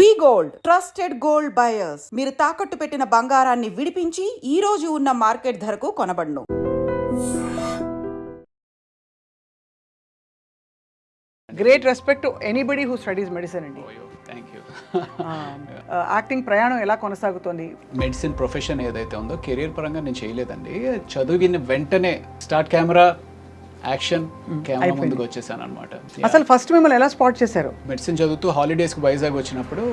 వి gold trusted gold buyers. మీరు తాకట్టు పెట్టిన బంగారాన్ని విడిపించి ఈ రోజు ఉన్న మార్కెట్ ధరకు కొనబడును. Great respect to anybody who studies medicine అండి. Thank you. యాక్టింగ్ ప్రయాణం ఎలా కొనసాగుతోంది? మెడిసిన్ ప్రొఫెషన్ ఏదైతే ఉందో కెరీర్ పరంగా నేను చేయలేదండి. చదివిన వెంటనే స్టార్ట్ కెమెరా యాక్షన్ కెమెరా ముందుకు వచ్చేసాను అనమాట. అసలు ఫస్ట్ మిమ్మల్ని ఎలా స్పాట్ చేశారు? మెడిసిన్ చదువుతూ హాలిడేస్కి వైజాగ్ వచ్చినప్పుడు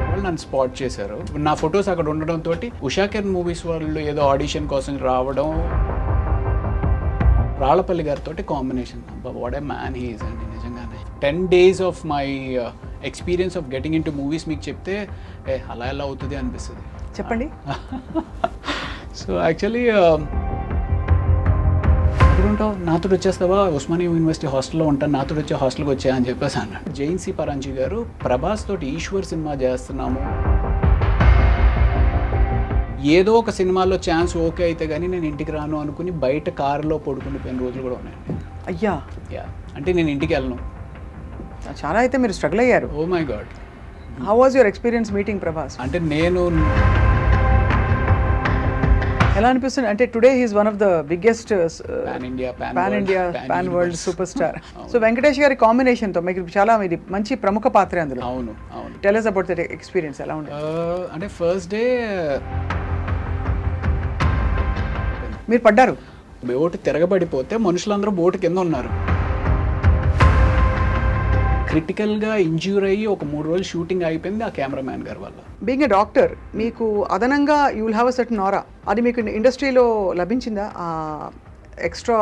వాళ్ళు నన్ను స్పాట్ చేశారు. నా ఫొటోస్ అక్కడ ఉండడంతో ఉషాకిరణ్ మూవీస్ వాళ్ళు ఏదో ఆడిషన్ కోసం రావడం, రాళ్ళపల్లి గారితో combination. What a man he is అండి నిజంగానే. 10 days of my experience of getting in to movies మీకు చెప్తే అలా ఎలా అవుతుంది అనిపిస్తుంది. చెప్పండి. సో యాక్చువల్లీ ఉంటావు నాతో వచ్చేస్తావా, ఉస్మానియా యూనివర్సిటీ హాస్టల్లో ఉంటాను, నాతో వచ్చే హాస్టల్కి వచ్చా అని చెప్పేసి అన్నాడు. జైన్సీ పరాంజీ గారు ప్రభాస్ తోటి ఈశ్వర్ సినిమా చేస్తున్నాము, ఏదో ఒక సినిమాలో ఛాన్స్ ఓకే అయితే కానీ నేను ఇంటికి రాను అనుకుని బయట కారులో పడుకునిపోయిన రోజులు కూడా ఉన్నాయండి. అయ్యా, యా, అంటే నేను ఇంటికి వెళ్ళను. చాలా అయితే మీరు స్ట్రగుల్ అయ్యారు. Oh my God. How was your experience meeting Prabhas? అంటే నేను ఎలా అనిపిస్తుంది అంటే today he's one of the biggest pan India pan world super star. So Venkatesh గారి కాంబినేషన్తో మీకు చాలా ఇది మంచి ప్రముఖ పాత్ర అందులో. అవును అవును. Tell us about that experience. ఎలా ఉంది? అంటే ఫస్ట్ డే మీరు పడ్డారు, బోటు తిరగబడిపోతే మనుషులందరూ బోటు కింద ఉన్నారు. క్రిటికల్గా ఇంజ్యూర్ అయ్యి ఒక 3 రోజులు షూటింగ్ అయిపోయింది ఆ కెమెరామ్యాన్ గారి వల్ల. బీయింగ్ ఎ డాక్టర్ మీకు అదనంగా you will have a certain aura. అది మీకు ఇండస్ట్రీలో లభించిందా? Extra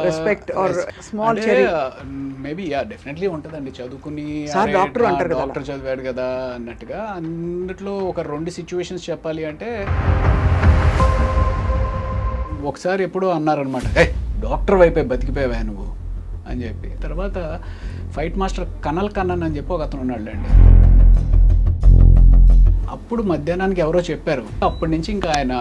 respect or small cherry? Maybe ya, definitely ఉంటుందండి. చదువుకుని డాక్టర్ అంటారు కదా, డాక్టర్ చదివాడు కదా అన్నట్టుగా. అన్నిట్లో ఒక 2 సిచ్యువేషన్స్ చెప్పాలి అంటే, ఒకసారి ఎప్పుడో అన్నారనమాట, డాక్టర్ వైపే బతికిపోయావా నువ్వు అని చెప్పి. తర్వాత ఫైట్ మాస్టర్ కనల్ కన్నన్ అని చెప్పి ఒక అతను ఉన్నాడులేండి. అప్పుడు మధ్యాహ్నానికి ఎవరో చెప్పారు, అప్పటి నుంచి ఇంకా ఆయన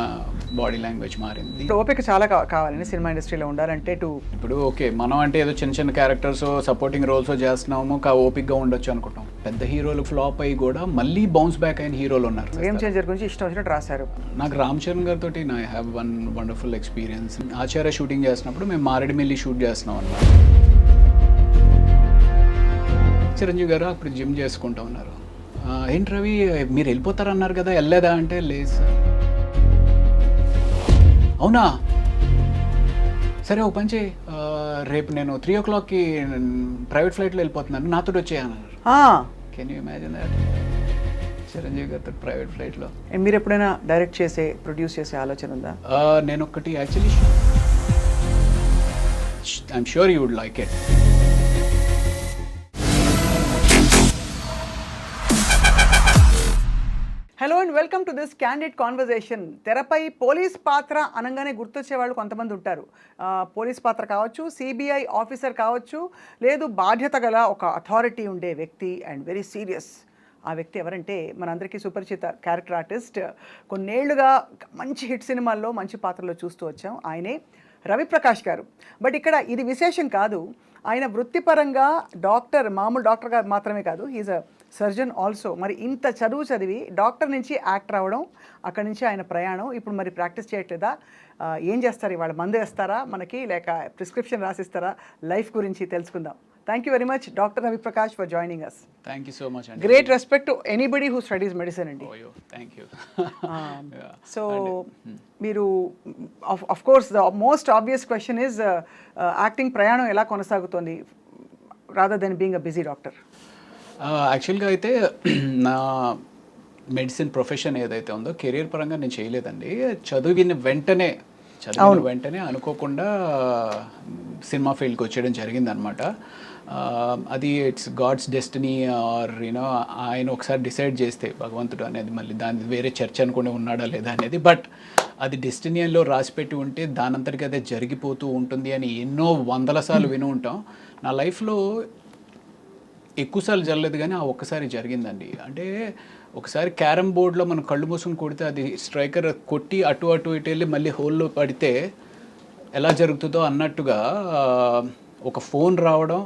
బాడీ లాంగ్వేజ్ మారింది. ఓపిక చాలా కావాలని సినిమా ఇండస్ట్రీలో ఉండాలంటే. ఇప్పుడు ఓకే, మనం అంటే ఏదో చిన్న చిన్న క్యారెక్టర్స్ సపోర్టింగ్ రోల్స్ చేస్తున్నాము, ఓపిక్గా ఉండొచ్చు అనుకుంటాం. పెద్ద హీరోలు ఫ్లాప్ అయ్యి కూడా మళ్ళీ బౌన్స్ బ్యాక్ అయిన హీరోలు ఉన్నారు. గేమ్ చేంజర్ గురించి ఇష్టం వచ్చినట్టు రాశారు. నాకు రామ్ చరణ్ గారితో I have one wonderful experience. Acharya shooting చేసినప్పుడు మేము మారేడుమిల్లి షూట్ చేస్తున్నాం అన్నమాట. చిరంజీవి గారు అప్పుడు జిమ్ చేసుకుంటూ ఉన్నారు. ఏంటి రవి మీరు వెళ్ళిపోతారన్నారు కదా, వెళ్ళలేదా అంటే, లేదు సార్. అవునా, సరే ఓ పని చేయి, రేపు నేను 3 o'clockకి ప్రైవేట్ ఫ్లైట్లో వెళ్ళిపోతున్నాను, నాతో వచ్చేయన్నారు. Can you imagine that? Chiranjeevi గారితో ప్రైవేట్ ఫ్లైట్లో. మీరు ఎప్పుడైనా డైరెక్ట్ చేసే ప్రొడ్యూస్ చేసే ఆలోచన ఉందా? నేను ఒకటి actually I'm sure you would like it. Hello and welcome to this candid conversation. తెరపై పోలీస్ పాత్ర అనగానే గుర్తొచ్చే వాళ్ళు కొంతమంది ఉంటారు. పోలీస్ పాత్ర కావచ్చు, సిబిఐ ఆఫీసర్ కావచ్చు, లేదు బాధ్యత గల ఒక అథారిటీ ఉండే వ్యక్తి అండ్ వెరీ సీరియస్. ఆ వ్యక్తి ఎవరంటే మనందరికీ సుపరిచిత క్యారెక్టర్ ఆర్టిస్ట్, కొన్నేళ్లుగా మంచి హిట్ సినిమాల్లో మంచి పాత్రలో చూస్తూ వచ్చాం. ఆయనే రవిప్రకాష్ గారు. బట్ ఇక్కడ ఇది విశేషం కాదు, ఆయన వృత్తిపరంగా డాక్టర్, మామూలు డాక్టర్గా మాత్రమే కాదు, హీజ్ అ సర్జన్ ఆల్సో. మరి ఇంత చదువు చదివి డాక్టర్ నుంచి యాక్టర్ అవ్వడం, అక్కడి నుంచి ఆయన ప్రయాణం. ఇప్పుడు మరి ప్రాక్టీస్ చేయట్లేదా? ఏం చేస్తారు ఇవాళ? మందు వేస్తారా మనకి, లేక ప్రిస్క్రిప్షన్ రాసిస్తారా? లైఫ్ గురించి తెలుసుకుందాం. Thank you very much doctor Raviprakash for joining us. Thank you so much అండి. Great respect to anybody who studies medicine అండి. Thank you. సో మీరు of course the most obvious question is acting ప్రయాణం ఎలా కొనసాగుతోంది rather than being a busy doctor? యాక్చువల్గా అయితే నా medicine profession ఏదైతే ఉందో కెరీర్ పరంగా నేను చేయలేదండి. చదివిన వెంటనే అనుకోకుండా సినిమా ఫీల్డ్కి వచ్చేయడం జరిగిందనమాట. అది it's God's destiny or you know ఆయన ఒకసారి డిసైడ్ చేస్తే భగవంతుడు అనేది, మళ్ళీ దాని వేరే చర్చ అనుకుని ఉన్నాడా లేదా అనేది, బట్ అది డెస్టినీలో రాసిపెట్టి ఉంటే దానంతటికి అదే జరిగిపోతూ ఉంటుంది అని ఎన్నో వందల సార్లు విని ఉంటాం. నా లైఫ్లో ఎక్కువసార్లు జరగలేదు కానీ ఆ ఒక్కసారి జరిగిందండి. అంటే ఒకసారి క్యారమ్ బోర్డ్లో మనం కళ్ళు మూసుకుని కొడితే అది స్ట్రైకర్ కొట్టి అటు ఇటు వెళ్ళి మళ్ళీ హోల్లో పడితే ఎలా జరుగుతుందో అన్నట్టుగా ఒక ఫోన్ రావడం,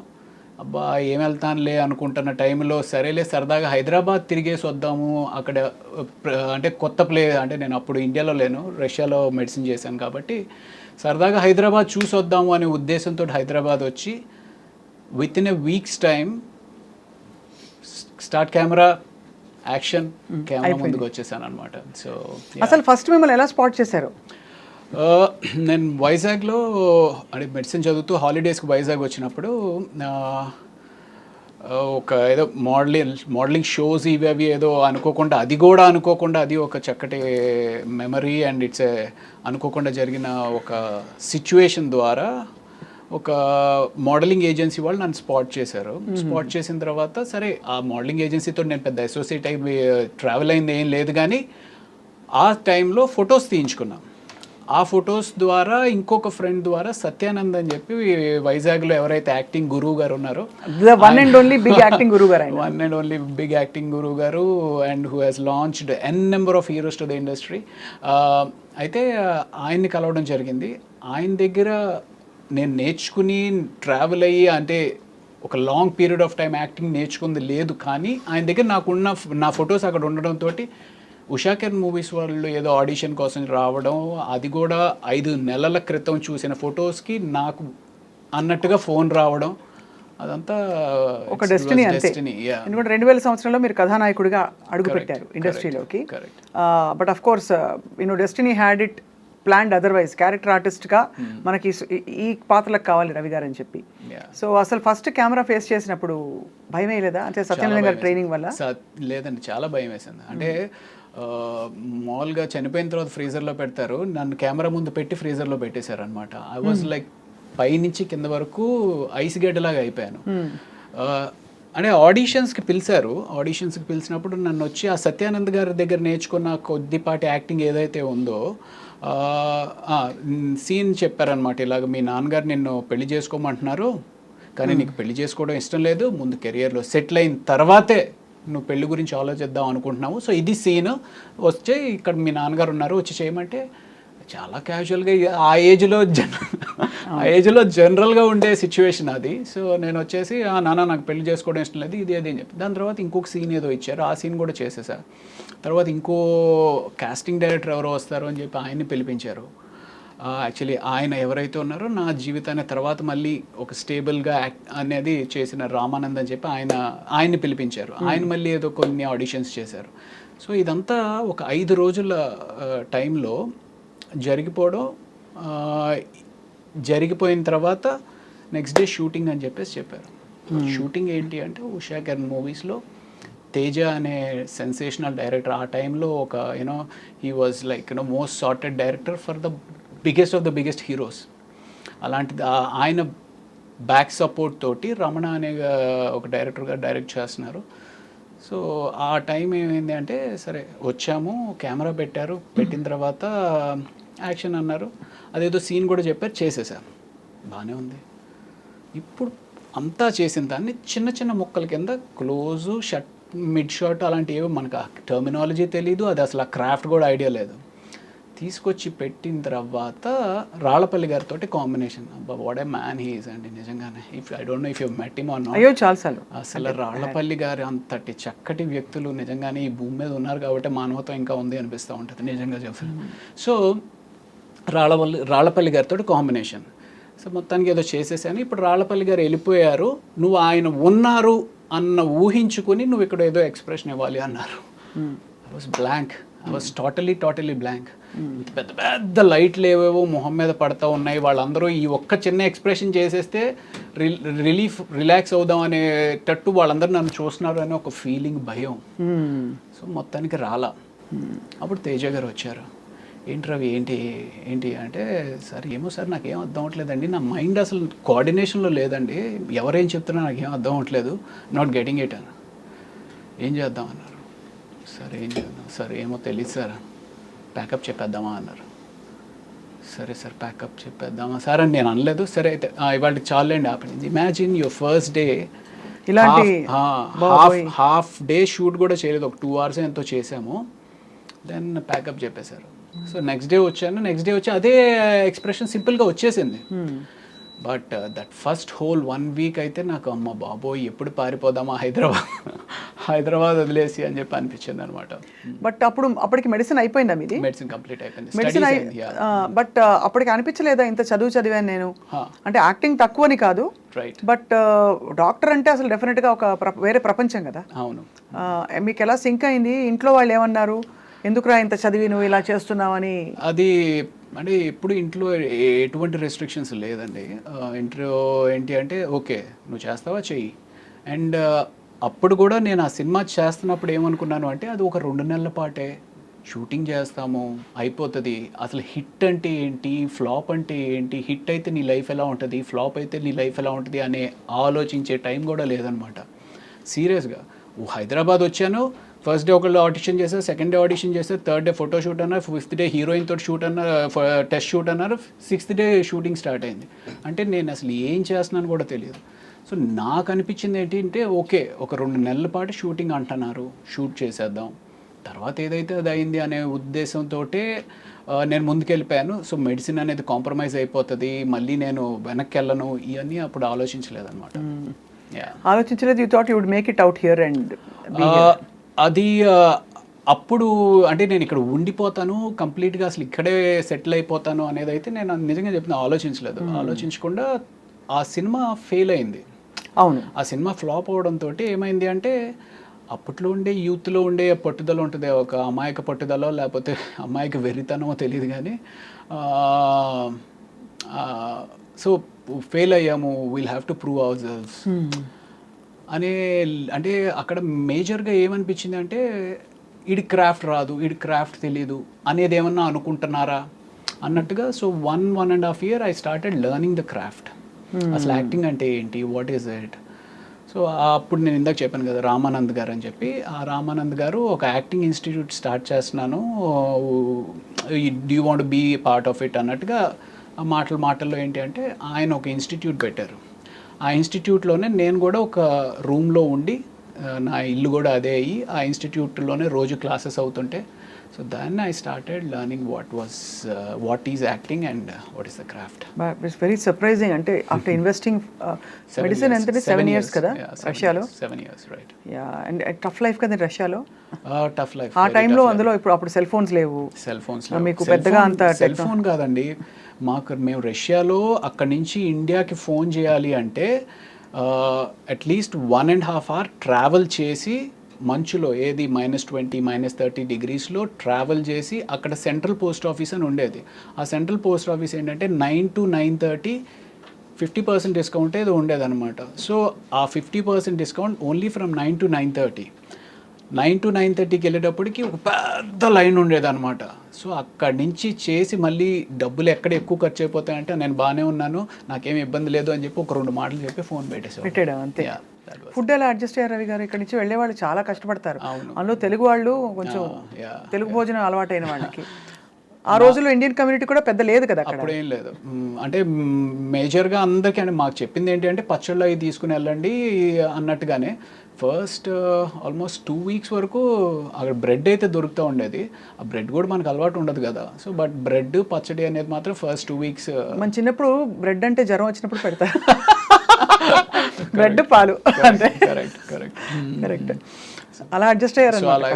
అబ్బా ఏం వెళ్తానులే అనుకుంటున్న టైంలో సరేలే సరదాగా హైదరాబాద్ తిరిగేసి వద్దాము అక్కడ అంటే కొత్త అంటే నేను అప్పుడు ఇండియాలో లేను, రష్యాలో మెడిసిన్ చేశాను కాబట్టి సరదాగా హైదరాబాద్ చూసి వద్దాము అనే ఉద్దేశంతో హైదరాబాద్ వచ్చి with in a weeks time start camera action camera ముందుకు వచ్చేసాను అనమాట. సో అసలు ఫస్ట్ మిమ్మల్ని ఎలా స్పాట్ చేశారు? నేను వైజాగ్లో అంటే మెడిసిన్ చదువుతూ హాలిడేస్కి వైజాగ్ వచ్చినప్పుడు ఒక ఏదో మోడలింగ్ షోస్ ఇవి అవి ఏదో అనుకోకుండా అది ఒక చక్కటి మెమరీ అండ్ ఇట్స్ అనుకోకుండా జరిగిన ఒక సిచ్యువేషన్ ద్వారా ఒక మోడలింగ్ ఏజెన్సీ వాళ్ళు నన్ను స్పాట్ చేశారు. స్పాట్ చేసిన తర్వాత సరే ఆ మోడలింగ్ ఏజెన్సీతో నేను పెద్ద అసోసియేట్ అయి ట్రావెల్ అయింది ఏం లేదు, కానీ ఆ టైంలో ఫొటోస్ తీయించుకున్నాం. ఆ ఫొటోస్ ద్వారా ఇంకొక ఫ్రెండ్ ద్వారా సత్యానంద్ అని చెప్పి వైజాగ్లో ఎవరైతే యాక్టింగ్ గురువు గారు ఉన్నారో, one and only big acting గురువు గారు and who has launched n number of heroes to the industry. అయితే ఆయన్ని కలవడం జరిగింది. ఆయన దగ్గర నేను నేర్చుకుని ట్రావెల్ అయ్యి అంటే ఒక long period of time acting నేర్చుకుంది లేదు, కానీ ఆయన దగ్గర నా ఫొటోస్ అక్కడ ఉండడంతో ఉషాకిరణ్ మూవీస్ వాళ్ళు ఏదో ఆడిషన్ కోసం రావడం, అది కూడా 5 నెలల క్రితం చూసిన ఫొటోస్కి నాకు అన్నట్టుగా ఫోన్ రావడం, అదంతా ఒక డెస్టినీ అంతే. ఎందుకంటే 2000 సంవత్సరంలో మీరు కథానాయకుడిగా అడుగుపెట్టారు ఇండస్ట్రీలోకి. But of course destiny had it planned otherwise. Character ఆర్టిస్ట్గా మనకి ఈ పాత్రలకు కావాలి రవి గారు అని చెప్పి. సో అసలు ఫస్ట్ కెమెరా ఫేస్ చేసినప్పుడు భయమే లేదా? అంటే సత్యనారాయణ గారి ట్రైనింగ్ వల్ల? లేదండి, చాలా భయం వేసింది. అంటే మామూలుగా చనిపోయిన తర్వాత ఫ్రీజర్లో పెడతారు, నన్ను కెమెరా ముందు పెట్టి ఫ్రీజర్లో పెట్టేశారు అనమాట. ఐ వాజ్ లైక్ పైనుంచి కింద వరకు ఐస్ గడ్డలాగా అయిపోయాను. అంటే ఆడిషన్స్కి పిలిచినప్పుడు నన్ను వచ్చి ఆ సత్యానంద్ గారి దగ్గర నేర్చుకున్న కొద్దిపాటి యాక్టింగ్ ఏదైతే ఉందో సీన్ చెప్పారనమాట. ఇలాగ మీ నాన్నగారు నిన్ను పెళ్లి చేసుకోమంటున్నారు, కానీ నీకు పెళ్లి చేసుకోవడం ఇష్టం లేదు, ముందు కెరియర్లో సెటిల్ అయిన తర్వాతే నువ్వు పెళ్లి గురించి ఆలోచిద్దాం అనుకుంటున్నావు, సో ఇది సీన్ వచ్చే ఇక్కడ మీ నాన్నగారు ఉన్నారు వచ్చి చేయమంటే చాలా క్యాజువల్గా ఆ ఏజ్లో జనరల్గా ఉండే సిచ్యువేషన్ అది. సో నేను వచ్చేసి నాన్న నాకు పెళ్లి చేసుకోవడం ఇష్టం లేదు ఇది అది అని చెప్పి, దాని తర్వాత ఇంకొక సీన్ ఏదో ఇచ్చారు, ఆ సీన్ కూడా చేసేసా. తర్వాత ఇంకో కాస్టింగ్ డైరెక్టర్ ఎవరో వస్తారు అని చెప్పి ఆయన్ని పిలిపించారు. యాక్చువల్లీ ఆయన ఎవరైతే ఉన్నారో నా జీవితాన్ని తర్వాత మళ్ళీ ఒక స్టేబుల్గా యాక్ట్ అనేది చేసిన రామానంద్ అని చెప్పి ఆయన్ని పిలిపించారు. ఆయన మళ్ళీ ఏదో కొన్ని ఆడిషన్స్ చేశారు. సో ఇదంతా ఒక 5 రోజుల టైంలో జరిగిపోయిన తర్వాత నెక్స్ట్ డే షూటింగ్ అని చెప్పారు. షూటింగ్ ఏంటి అంటే ఉషాకిరణ్ మూవీస్లో తేజ అనే సెన్సేషనల్ డైరెక్టర్ ఆ టైంలో ఒక he was like most sorted director for the biggest heroes. అలాంటిది ఆయన బ్యాక్ సపోర్ట్ తోటి రమణ అనే ఒక డైరెక్టర్గా డైరెక్ట్ చేస్తున్నారు. సో ఆ టైం ఏమైంది అంటే సరే వచ్చాము, కెమెరా పెట్టిన తర్వాత యాక్షన్ అన్నారు, అదేదో సీన్ కూడా చెప్పారు, చేసేసాను, బాగానే ఉంది. ఇప్పుడు అంతా చేసిన దాన్ని చిన్న చిన్న ముక్కల కింద క్లోజు షర్ట్ మిడ్ షాట్ అలాంటివి ఏవో మనకు టర్మినాలజీ తెలీదు, అది అసలు ఆ క్రాఫ్ట్ కూడా ఐడియా లేదు. తీసుకొచ్చి పెట్టిన తర్వాత రాళ్ళపల్లి గారితో కాంబినేషన్, అబ్బా what a man he is అండి నిజంగానే. I don't no if you met him or not. అయ్యో చాలాసార్లు. అసలు రాళ్ళపల్లి గారు అంతటి చక్కటి వ్యక్తులు నిజంగానే ఈ భూమి మీద ఉన్నారు కాబట్టి మానవత్వం ఇంకా ఉంది అనిపిస్తూ ఉంటుంది నిజంగా చెప్పాను. సో రాళ్ళపల్లి గారితో కాంబినేషన్. సో మొత్తానికి ఏదో చేసేసాను. ఇప్పుడు రాళ్ళపల్లి గారు వెళ్ళిపోయారు, నువ్వు ఆయన ఉన్నారు అన్న ఊహించుకుని నువ్వు ఇక్కడ ఏదో ఎక్స్ప్రెషన్ ఇవ్వాలి అన్నారు. I was blank, I was totally blank. పెద్ద పెద్ద లైట్లు ఏవేవో మొహం మీద పడతా ఉన్నాయి, వాళ్ళందరూ ఈ ఒక్క చిన్న ఎక్స్ప్రెషన్ చేసేస్తే రిలాక్స్ అవుదాం అనేటట్టు వాళ్ళందరూ నన్ను చూస్తున్నారు అనే ఒక ఫీలింగ్, భయం. సో మొత్తానికి రాలా. అప్పుడు తేజ గారు వచ్చారు, ఏంటి రవి ఏంటి అంటే, సార్ ఏమో సార్ నాకేం అర్థం అవ్వట్లేదండి, నా మైండ్ అసలు కోఆర్డినేషన్లో లేదండి, ఎవరేం చెప్తున్నా నాకేం అర్థం అవ్వట్లేదు, నాట్ గెటింగ్ ఇట్ అని. ఏం చేద్దాం అన్నారు. సరే ఏం చేద్దాం సార్, ఏమో తెలియదు సార్, ప్యాకప్ చెప్పేద్దామా అన్నారు. సరే సార్ ప్యాకప్ చెప్పేద్దామా సార్ అని నేను అనలేదు. సరే అయితే ఇవాళకి చాలండి ఆపండి. Imagine your first day, half day shoot కూడా చేయలేదు, ఒక 2 hours ఎంతో చేసాము, దెన్ ప్యాకప్ చెప్పేశారు. సో నెక్స్ట్ డే వచ్చి అదే ఎక్స్ప్రెషన్ సింపుల్గా వచ్చేసింది. But that first whole 1 week అయితే నాకు అమ్మ బాబోయ్ ఎప్పుడు పారిపోదామా హైదరాబాద్ వదిలేసి అని చెప్పి అనిపించింది అనమాట. బట్ అప్పటికి మెడిసిన్ అయిపోయిందా మీది? మెడిసిన్ కంప్లీట్ అయిపోయింది. మెడిసిన్ స్టడీస్ అయింది. బట్ అప్పటికి అనిపించలేదా ఇంత చదివాను నేను, అంటే యాక్టింగ్ తక్కువని కాదు, రైట్. బట్ డాక్టర్ అంటే అసలు డెఫినెట్గా ఒక వేరే ప్రపంచం కదా. అవును. మీకు ఎలా సింక్ అయింది? ఇంట్లో వాళ్ళు ఏమన్నారు, ఎందుకురా ఇంత చదివి నువ్వు ఇలా చేస్తున్నావని? అది అంటే ఎప్పుడు ఇంట్లో ఎటువంటి రెస్ట్రిక్షన్స్ లేదండి. ఇంట్లో ఏంటి అంటే ఓకే నువ్వు చేస్తావా చెయ్యి. అండ్ అప్పుడు కూడా నేను ఆ సినిమా చేస్తున్నప్పుడు ఏమనుకున్నాను అంటే అది ఒక 2 నెలల పాటే షూటింగ్ చేస్తాము అయిపోతుంది. అసలు హిట్ అంటే ఏంటి, ఫ్లాప్ అంటే ఏంటి, హిట్ అయితే నీ లైఫ్ ఎలా ఉంటుంది, ఫ్లాప్ అయితే నీ లైఫ్ ఎలా ఉంటుంది అనే ఆలోచించే టైం కూడా లేదనమాట. సీరియస్గా హైదరాబాద్ వచ్చాను, ఫస్ట్ డే ఒకళ్ళు ఆడిషన్ చేశారు, సెకండ్ డే ఆడిషన్ చేశారు, థర్డ్ డే ఫోటో షూట్ అన్నారు, 5th డే హీరోయిన్ తోటి షూట్ అన్నారు, టెస్ట్ షూట్ అన్నారు, 6th డే షూటింగ్ స్టార్ట్ అయింది. అంటే నేను అసలు ఏం చేస్తున్నాను కూడా తెలియదు. సో నాకు అనిపించింది ఏంటంటే ఓకే ఒక 2 నెలల పాటు షూటింగ్ అంటున్నారు, షూట్ చేసేద్దాం, తర్వాత ఏదైతే అది అయింది అనే ఉద్దేశంతో నేను ముందుకెళ్ళిపోయాను. సో మెడిసిన్ అనేది కాంప్రమైజ్ అయిపోతుంది, మళ్ళీ నేను వెనక్కి వెళ్ళను, ఇవన్నీ అప్పుడు ఆలోచించలేదన్నమాట. ఆలోచించలేదు. You thought you would make it out here and అది అప్పుడు అంటే నేను ఇక్కడ ఉండిపోతాను కంప్లీట్గా అసలు ఇక్కడే సెటిల్ అయిపోతాను అనేది అయితే నేను నిజంగా చెప్పిన ఆలోచించలేదు. ఆలోచించకుండా ఆ సినిమా ఫెయిల్ అయింది. అవును. ఆ సినిమా ఫ్లాప్ అవడంతో ఏమైంది అంటే అప్పట్లో ఉండే యూత్లో ఉండే పట్టుదల ఉంటుంది, ఒక అమాయక పట్టుదల లేకపోతే అమాయక వెర్రితనమో తెలియదు కానీ సో ఫెయిల్ అయ్యాము, we'll have to prove our selves అనే. అంటే అక్కడ మేజర్గా ఏమనిపించింది అంటే ఈడి క్రాఫ్ట్ రాదు, ఈడి క్రాఫ్ట్ తెలీదు అనేది ఏమన్నా అనుకుంటున్నారా అన్నట్టుగా. So 1.5 year I started learning the craft. అసలు యాక్టింగ్ అంటే ఏంటి, వాట్ ఈస్ ఇట్. సో అప్పుడు నేను ఇందాక చెప్పాను కదా రామానంద్ గారు అని చెప్పి, ఆ రామానంద్ గారు ఒక యాక్టింగ్ ఇన్స్టిట్యూట్ స్టార్ట్ చేస్తున్నాను, do you want be part of it అన్నట్టుగా ఆ మాటల్లో ఏంటి అంటే ఆయన ఒక ఇన్స్టిట్యూట్ పెట్టారు. ఆ ఇన్స్టిట్యూట్లోనే నేను కూడా ఒక రూమ్లో ఉండి నా ఇల్లు కూడా అదే అయ్యి ఆ ఇన్స్టిట్యూట్లోనే రోజు క్లాసెస్ అవుతుంటే సో దాన్ని I started learning what is acting and what is the craft. It's very surprising. అంటే ఆఫ్టర్ ఇన్వెస్టింగ్ మెడిసిన్ ఎంత 7 years కదా రష్యాలో? 7 years right. Yeah. And tough life కదా రష్యాలో? టఫ్ లైఫ్ ఆ టైంలో. అందులో అప్పుడు సెల్ ఫోన్స్ లేవు, మీకు పెద్దగా అంత సెల్ ఫోన్ కాదండి. మేము రష్యాలో అక్కడి నుంచి ఇండియాకి ఫోన్ చేయాలి అంటే అట్లీస్ట్ 1.5 hour ట్రావెల్ చేసి మంచులో ఏది -20 -30 degreesలో ట్రావెల్ చేసి అక్కడ సెంట్రల్ పోస్ట్ ఆఫీస్ అని ఉండేది. ఆ సెంట్రల్ పోస్ట్ ఆఫీస్ ఏంటంటే 9 to 9:30 50% డిస్కౌంట్ ఏదో ఉండేదన్నమాట. సో ఆ 50% discount only from 9 to 9:30. 9 to 9:30కి వెళ్ళేటప్పటికి ఒక పెద్ద లైన్ ఉండేదన్నమాట. సో అక్కడి నుంచి చేసి మళ్ళీ డబ్బులు ఎక్కడ ఎక్కువ ఖర్చు అయిపోతాయంటే నేను బాగానే ఉన్నాను, నాకేమి ఇబ్బంది లేదు అని చెప్పి ఒక 2 మాటలు చెప్పి ఫోన్ పెట్టాడు అంతే. ఫుడ్ ఎలా అడ్జస్ట్ అయ్యారు రవి గారు? ఇక్కడ నుంచి వెళ్ళే వాళ్ళు చాలా కష్టపడతారు, అవును. అందులో తెలుగు వాళ్ళు కొంచెం తెలుగు భోజనం అలవాటైన వాళ్ళకి. ఆ రోజుల్లో ఇండియన్ కమ్యూనిటీ కూడా పెద్ద లేదు కదా అక్కడ. అప్పుడు ఏం లేదు. అంటే మేజర్గా అందరికీ అంటే మాకు చెప్పింది ఏంటి అంటే పచ్చళ్ళు అవి తీసుకుని వెళ్ళండి అన్నట్టుగానే. ఫస్ట్ ఆల్మోస్ట్ 2 weeks వరకు అక్కడ బ్రెడ్ అయితే దొరుకుతూ ఉండేది. ఆ బ్రెడ్ కూడా మనకు అలవాటు ఉండదు కదా. సో బట్ బ్రెడ్ పచ్చడి అనేది మాత్రం ఫస్ట్ 2 weeks. మన చిన్నప్పుడు బ్రెడ్ అంటే జ్వరం వచ్చినప్పుడు పెడతారు, బ్రెడ్ పాలు అంతే. కరెక్ట్. అలా అడ్జస్ట్ అయ్యారు. సో అలా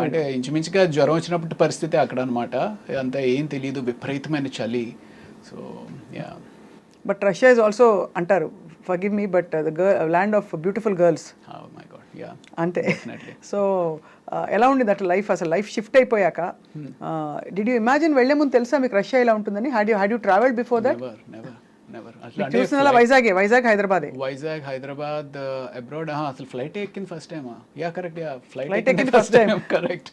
అంటే ఇంచుమించుగా జ్వరం వచ్చినప్పుడు పరిస్థితి అక్కడ అనమాట. అంతా ఏం తెలియదు, విపరీతమైన చలి. So ya. But Russia is also అంటారు, forgive me, but the land of beautiful girls. అంతే. సో ఎలా ఉండేది అట్లా లైఫ్? అసలు లైఫ్ షిఫ్ట్ అయిపోయాక డిడ్ యూ ఇమాజిన్ వెళ్లే ముందు తెలుసా మీకు రష్యా ఇలా ఉంటుందని? Had you travelled before that? చూసిన వైజాగ్ హైదరాబాద్ అబ్రాడ్ అసలు ఫ్లైట్ ఎక్కింది first time. Ya correct. Ya flight ఎక్కింది ఫస్ట్ టైం. కరెక్ట్.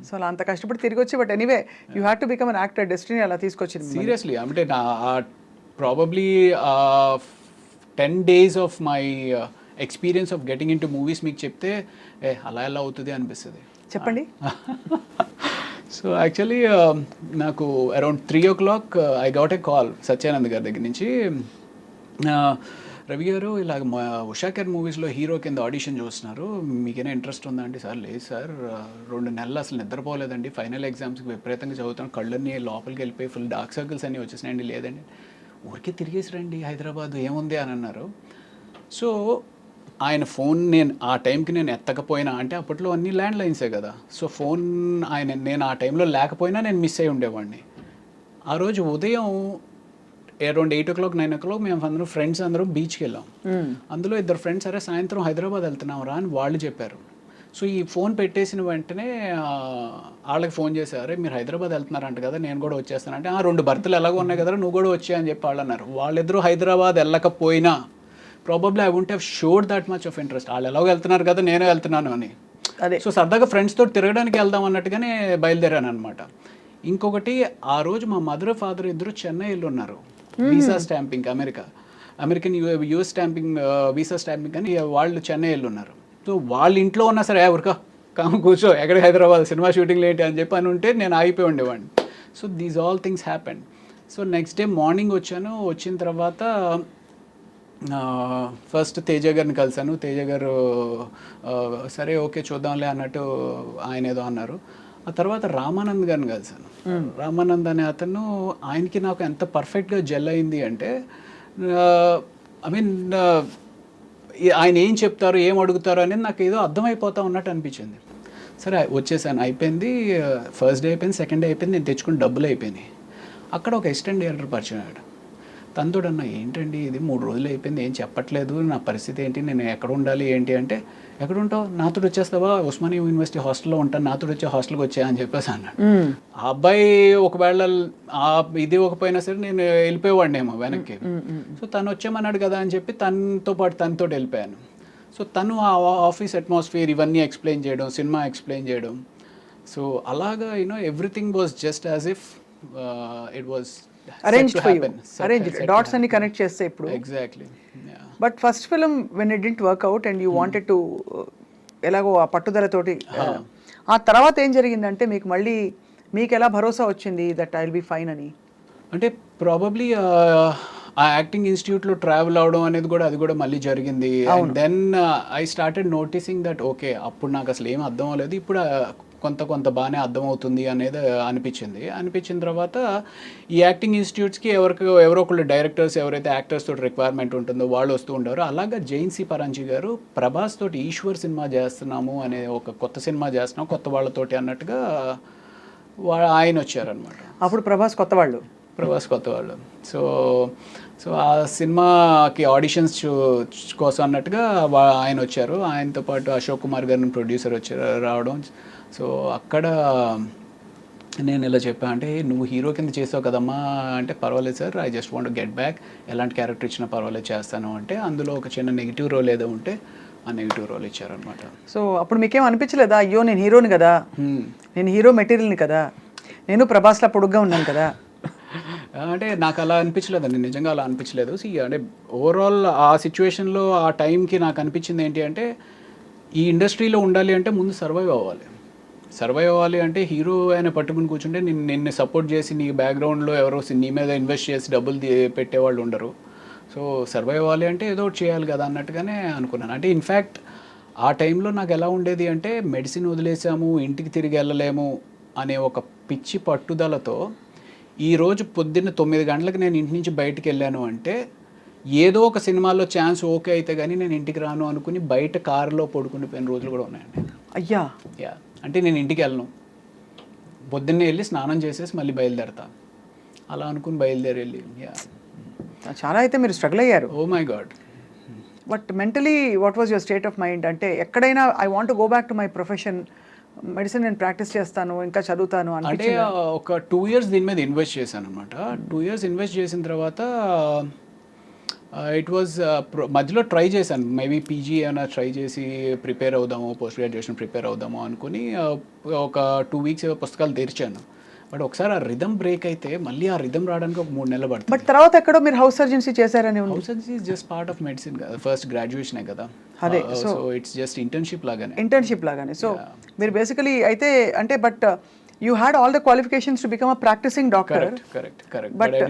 సో అలా అంత కష్టపడి తిరిగి వచ్చి, but anyway you had to become an actor. Destiny అలా తీసుకొచ్చింది. సీరియస్లీ అంటే probably 10 days of my experience of getting in to movies మీకు చెప్తే అలా ఎలా అవుతుంది అనిపిస్తుంది. చెప్పండి. సో యాక్చువల్లీ నాకు around 3 o'clock I got a call Satyanand గారి దగ్గర నుంచి. రవి గారు ఇలాగ ఉషాకర్ మూవీస్లో హీరో కింద ఆడిషన్ చూస్తున్నారు, మీకైనా ఇంట్రెస్ట్ ఉందా అంటే? సార్ లేదు సార్, 2 నెలలు అసలు నిద్రపోలేదండి, ఫైనల్ ఎగ్జామ్స్కి విపరీతంగా చదువుతాను, కళ్ళన్నీ లోపలికి వెళ్ళిపోయి ఫుల్ డార్క్ సర్కిల్స్ అన్నీ వచ్చేసినాయండి. లేదండి ఊరికే తిరిగేసి రండి హైదరాబాద్ ఏముంది అని అన్నారు. సో ఆయన ఫోన్ ఆ టైంకి నేను ఎత్తకపోయినా, అంటే అప్పట్లో అన్ని ల్యాండ్ లైన్సే కదా, సో ఫోన్ నేను ఆ టైంలో లేకపోయినా నేను మిస్ అయి ఉండేవాడిని. ఆ రోజు ఉదయం అరౌండ్ 8 o'clock 9 o'clock మేము అందరం ఫ్రెండ్స్ అందరం బీచ్కి వెళ్ళాం. అందులో 2 ఫ్రెండ్స్ సరే సాయంత్రం హైదరాబాద్ వెళ్తున్నాం రా అని వాళ్ళు చెప్పారు. సో ఈ ఫోన్ పెట్టేసిన వెంటనే వాళ్ళకి ఫోన్ చేశారు, మీరు హైదరాబాద్ వెళ్తున్నారంట కదా, నేను కూడా వచ్చేస్తానంటే 2 బర్త్లు ఎలాగో ఉన్నాయి కదా నువ్వు కూడా వచ్చా అని చెప్పి వాళ్ళు అన్నారు. వాళ్ళిద్దరూ హైదరాబాద్ వెళ్ళకపోయినా probably I won't have showed that much of interest. వాళ్ళు ఎలాగో వెళ్తున్నారు కదా నేను వెళ్తున్నాను అని. అదే సో సరదాగా ఫ్రెండ్స్ తోటి తిరగడానికి వెళ్దాం అన్నట్టుగానే బయలుదేరాను అనమాట. ఇంకొకటి ఆ రోజు మా మదర్ ఫాదర్ ఇద్దరు చెన్నైలో ఉన్నారు, visa stamping American US stamping visa stamping అని వాళ్ళు చెన్నైలో ఉన్నారు. సో వాళ్ళ ఇంట్లో ఉన్నా సరే ఊరికా కాము కూర్చో ఎక్కడ హైదరాబాద్ సినిమా షూటింగ్లు ఏంటి అని చెప్పి అని ఉంటే నేను ఆగిపోయి ఉండేవాడిని. So these all things happened. So next day morning వచ్చాను. వచ్చిన తర్వాత ఫస్ట్ తేజ గారిని కలిశాను. తేజ గారు సరే ఓకే చూద్దాంలే అన్నట్టు ఆయన ఏదో అన్నారు. ఆ తర్వాత రామానంద్ గారిని కలిశాను. రామానంద్ అనే అతను, ఆయనకి నాకు ఎంత పర్ఫెక్ట్గా జెల్ అయింది అంటే ఐ మీన్ ఆయన ఏం చెప్తారు ఏం అడుగుతారు అనేది నాకు ఏదో అర్థమైపోతా ఉన్నట్టు అనిపించింది. సరే వచ్చేసాను, అయిపోయింది. ఫస్ట్ డే అయిపోయింది, సెకండ్ డే అయిపోయింది, నేను తెచ్చుకుని డబ్బులు అయిపోయినాయి. అక్కడ ఒక అసిస్టెంట్ డైరెక్టర్ పరిచయం అయ్యాడు. తనతోడు అన్న ఏంటండి ఇది 3 రోజులు అయిపోయింది ఏం చెప్పట్లేదు, నా పరిస్థితి ఏంటి, నేను ఎక్కడ ఉండాలి ఏంటి అంటే, ఎక్కడ ఉంటావు, నాతో వచ్చేస్తావా, ఉస్మానియా యూనివర్సిటీ హాస్టల్లో ఉంటాను, నాతో వచ్చే హాస్టల్కి వచ్చా అని చెప్పేసి అన్నాడు. ఆ అబ్బాయి ఒకవేళ ఇది ఒకపోయినా సరే నేను వెళ్ళిపోయేవాడినేమో వెనక్కి. సో తను వచ్చామన్నాడు కదా అని చెప్పి తనతో పాటు తనతో వెళ్ళిపోయాను. సో తను ఆ ఆఫీస్ అట్మాస్ఫియర్ ఇవన్నీ ఎక్స్ప్లెయిన్ చేయడం, సినిమా ఎక్స్ప్లెయిన్ చేయడం. సో అలాగా everything was just as if it was arranged for you. Arranged dots అన్ని కనెక్ట్ చేస్తే ఇప్పుడు. Exactly. But first film when it didn't work out and you wanted to ఎలాగో ఆ పట్టుదలతోటి, ఆ తర్వాత ఏం జరిగిందంటే మీకు ఎలా భరోసా వచ్చింది that I will be fine అని? అంటే ప్రాబబ్లీ ఆ యాక్టింగ్ ఇన్స్టిట్యూట్లో ట్రావెల్ అవడం అనేది కూడా అది కూడా మళ్ళీ జరిగింది. And then I started noticing that okay అప్పుడు నాకు అసలు ఏం అర్థం అవ్వలేదు, ఇప్పుడు కొంత బాగానే అర్థమవుతుంది అనేది అనిపించిన తర్వాత ఈ యాక్టింగ్ ఇన్స్టిట్యూట్స్కి ఎవరో ఒకళ్ళు డైరెక్టర్స్ ఎవరైతే యాక్టర్స్ తోటి రిక్వైర్మెంట్ ఉంటుందో వాళ్ళు వస్తూ ఉంటారు. అలాగా జైన్సీ పరంజీ గారు ప్రభాస్ తోటి ఈశ్వర్ సినిమా చేస్తున్నాము అనే ఒక కొత్త సినిమా చేస్తున్నాం కొత్త వాళ్ళతోటి అన్నట్టుగా ఆయన వచ్చారనమాట. అప్పుడు ప్రభాస్ కొత్త వాళ్ళు. సో ఆ సినిమాకి ఆడిషన్స్ కోసం అన్నట్టుగా ఆయన వచ్చారు. ఆయనతో పాటు అశోక్ కుమార్ గారిని ప్రొడ్యూసర్ రావడం. సో అక్కడ నేను ఇలా చెప్పాను, అంటే నువ్వు హీరో కింద చేసావు కదమ్మా అంటే, పర్వాలేదు sir I just want get back, ఎలాంటి క్యారెక్టర్ ఇచ్చినా పర్వాలేదు చేస్తాను అంటే, అందులో ఒక చిన్న నెగిటివ్ రోల్ ఏదో ఉంటే ఆ నెగిటివ్ రోల్ ఇచ్చారనమాట. సో అప్పుడు మీకేం అనిపించలేదా, అయ్యో నేను హీరోని కదా, నేను హీరో మెటీరియల్ని కదా, నేను ప్రభాస్లా పొడుగ్గా ఉన్నాను కదా? అంటే నాకు అలా అనిపించలేదండి, నిజంగా అలా అనిపించలేదు. అంటే ఓవరాల్ ఆ సిచ్యువేషన్లో ఆ టైంకి నాకు అనిపించింది ఏంటి అంటే, ఈ ఇండస్ట్రీలో ఉండాలి అంటే ముందు సర్వైవ్ అవ్వాలి అంటే హీరో ఆయన పట్టుకుని కూర్చుంటే నిన్ను సపోర్ట్ చేసి నీ బ్యాక్గ్రౌండ్లో ఎవరో నీ మీద ఇన్వెస్ట్ చేసి డబ్బులు పెట్టేవాళ్ళు ఉండరు. సో సర్వైవ్ అవ్వాలి అంటే ఏదో ఒకటి చేయాలి కదా అన్నట్టుగానే అనుకున్నాను. అంటే ఇన్ఫ్యాక్ట్ ఆ టైంలో నాకు ఎలా ఉండేది అంటే, మెడిసిన్ వదిలేసాము ఇంటికి తిరిగి వెళ్ళలేము అనే ఒక పిచ్చి పట్టుదలతో ఈరోజు పొద్దున్న 9 గంటలకు నేను ఇంటి నుంచి బయటికి వెళ్ళాను అంటే, ఏదో ఒక సినిమాలో ఛాన్స్ ఓకే అయితే కానీ నేను ఇంటికి రాను అనుకుని బయట కారులో పడుకునిపోయిన రోజులు కూడా ఉన్నాయండి. అయ్యా అంటే నేను ఇంటికి వెళ్ళను, పొద్దున్నే వెళ్ళి స్నానం చేసేసి మళ్ళీ బయలుదేరతా అలా అనుకుని బయలుదేరి చాలా అయితే మీరు స్ట్రగుల్ అయ్యారు. Oh my God. But mentally what was your state of mind? అంటే ఎక్కడైనా I want to go back to my profession, medicine నేను ప్రాక్టీస్ చేస్తాను ఇంకా చదువుతాను అంటే ఒక 2 years దీని మీద ఇన్వెస్ట్ చేశాను అనమాట. 2 years ఇన్వెస్ట్ చేసిన తర్వాత ఇట్ వాజ్ మధ్యలో ట్రై చేశాను, మేబీ పీజీ ఏమైనా ట్రై చేసి ప్రిపేర్ అవుదాము, పోస్ట్ గ్రాడ్యుయేషన్ ప్రిపేర్ అవుదాము అనుకుని ఒక 2 weeks పుస్తకాలు తెరిచాను. బట్ ఒకసారి ఆ రిథమ్ బ్రేక్ అయితే మళ్ళీ ఆ రిథమ్ రావడానికి ఒక 3 నెలలు పడుతుంది. బట్ తర్వాత ఎక్కడో మీరు హౌస్ సర్జన్సీ చేశారని? House surgeoncy is just part of medicine కదా, ఫస్ట్ గ్రాడ్యుయేషనే కదా. అదే సో ఇట్స్ జస్ట్ ఇంటర్న్షిప్ లాగానే. సో మీరు బేసికలీ అయితే అంటే, but you had all the qualifications to become a practising doctor. Correct. But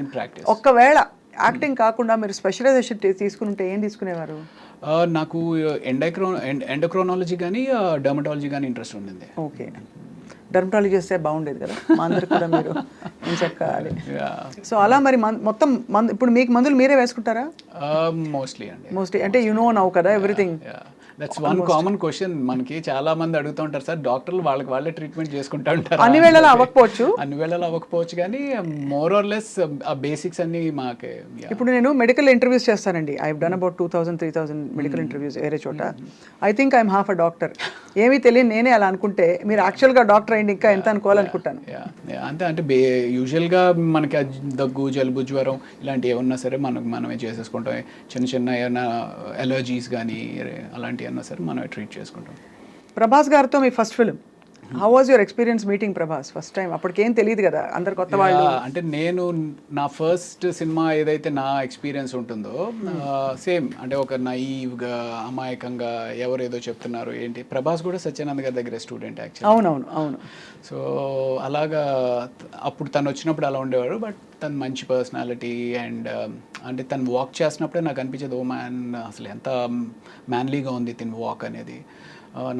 ఒక్కవేళ యాక్టింగ్ కాకుండా మీరు స్పెషలైజేషన్ తీసుకుంటే ఏం తీసుకునేవారు? నాకు ఎండోక్రోనాలజీ కానీ డర్మటాలజీ కానీ ఇంట్రెస్ట్ ఉండింది. ఓకే. డర్మటాలజీ చేస్తే బాగుండేది కదా, మా అందరికి కూడా మీరు ఏం చెప్పాలి. Yeah. సో అలా మరి మొత్తం ఇప్పుడు మీకు మందులు మీరే వేసుకుంటారా? మోస్ట్లీ అండి. మోస్ట్లీ అంటే యు నో నౌ కదా everything. That's one common question మనకి చాలా మంది అడుగుతూ ఉంటారు సార్, డాక్టర్లు వాళ్ళే ట్రీట్మెంట్ చేసుకుంటా ఉంటారు. అన్ని వేళలా అవ్వకపోవచ్చు, అన్ని వేళలా అవ్వకపోవచ్చు, కానీ మోర్ ఆర్ లెస్ ఆ బేసిక్స్ అన్ని మాకే. ఇప్పుడు నేను మెడికల్ ఇంటర్వ్యూస్ చేస్తానండి. I done about 2000-3000 medical interviews వేరే చోట. I think I'm half a doctor. ఏమీ తెలియదు నేనే అలా అనుకుంటే, మీరు యాక్చువల్గా డాక్టర్ అయింది ఇంకా ఎంత అనుకోవాలనుకుంటాను. అంతే, అంటే యూజువల్గా మనకి దగ్గు, జలుబు, జ్వరం ఇలాంటివి ఏమన్నా సరే మనమే చేసేసుకుంటాం. చిన్న ఏమైనా ఎలర్జీస్ కానీ అలాంటివి అన్నా సరే మనమే ట్రీట్ చేసుకుంటాం. ప్రభాస్ గారితో మీ first film, how was your experience meeting Prabhas first time? అప్పటికేం తెలియదు కదా, అందరు కొత్త వాళ్ళు. అంటే నేను నా ఫస్ట్ సినిమా ఏదైతే నా ఎక్స్పీరియన్స్ ఉంటుందో సేమ్ అంటే ఒక నైవ్గా, అమాయకంగా ఎవరేదో చెప్తున్నారు ఏంటి. ప్రభాస్ కూడా సత్యానంద్ గారి దగ్గర స్టూడెంట్ యాక్చువల్లీ. అవును. సో అలాగా అప్పుడు తను వచ్చినప్పుడు అలా ఉండేవాడు. బట్ తను మంచి పర్సనాలిటీ అండ్ అంటే తను వాక్ చేసినప్పుడే నాకు అనిపించేది, ఓ మ్యాన్ అసలు ఎంత మ్యాన్లీగా ఉంది తిని వాక్ అనేది.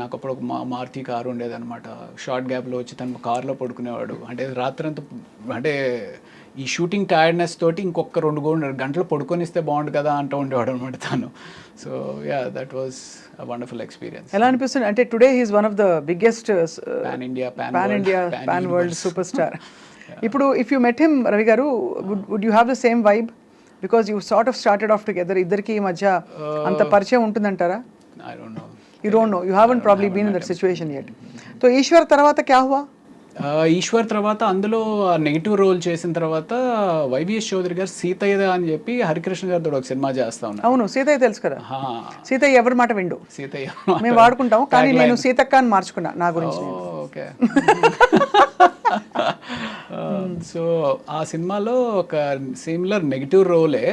నాకు అప్పుడు ఒక మారుతి కారు ఉండేది అనమాట. షార్ట్ గ్యాప్లో వచ్చి తను కార్లో పడుకునేవాడు. అంటే రాత్రంతా అంటే ఈ షూటింగ్ టైర్డ్నెస్ తోటి ఇంకొక 2 గంటలు పడుకొనిస్తే బాగుండు కదా అంటూ ఉండేవాడు అనమాట తను. So that was a wonderful experience. ఎలా అనిపిస్తుంది అంటే today he's one of the biggest pan world super star. ఇప్పుడు if you met him Ravi garu, would you have the same vibe? Because you sort of started off together. ఇద్దరికి ఈ మధ్య అంత పరిచయం ఉంటుందంటారా? I don't know. You don't know. You haven't probably been in that situation yet. So Eshwar తర్వాత క్యా హువా? ఈశ్వర్ తర్వాత అందులో నెగిటివ్ రోల్ చేసిన తర్వాత వైవిఎస్ చౌదరి గారు సీతయ్య అని చెప్పి హరికృష్ణ గారితో ఒక సినిమా చేస్తా ఉన్నారు. అవును, సీతయ్య తెలుసు కదా. సీతయ్య ఎవరి మాట విండు, సీతయ్య మేము వాడుకుంటాం, కానీ నేను సీతక్క అని మార్చుకున్నా నా గురించి. ఓకే. సో ఆ సినిమాలో ఒక సిమిలర్ నెగిటివ్ రోలే,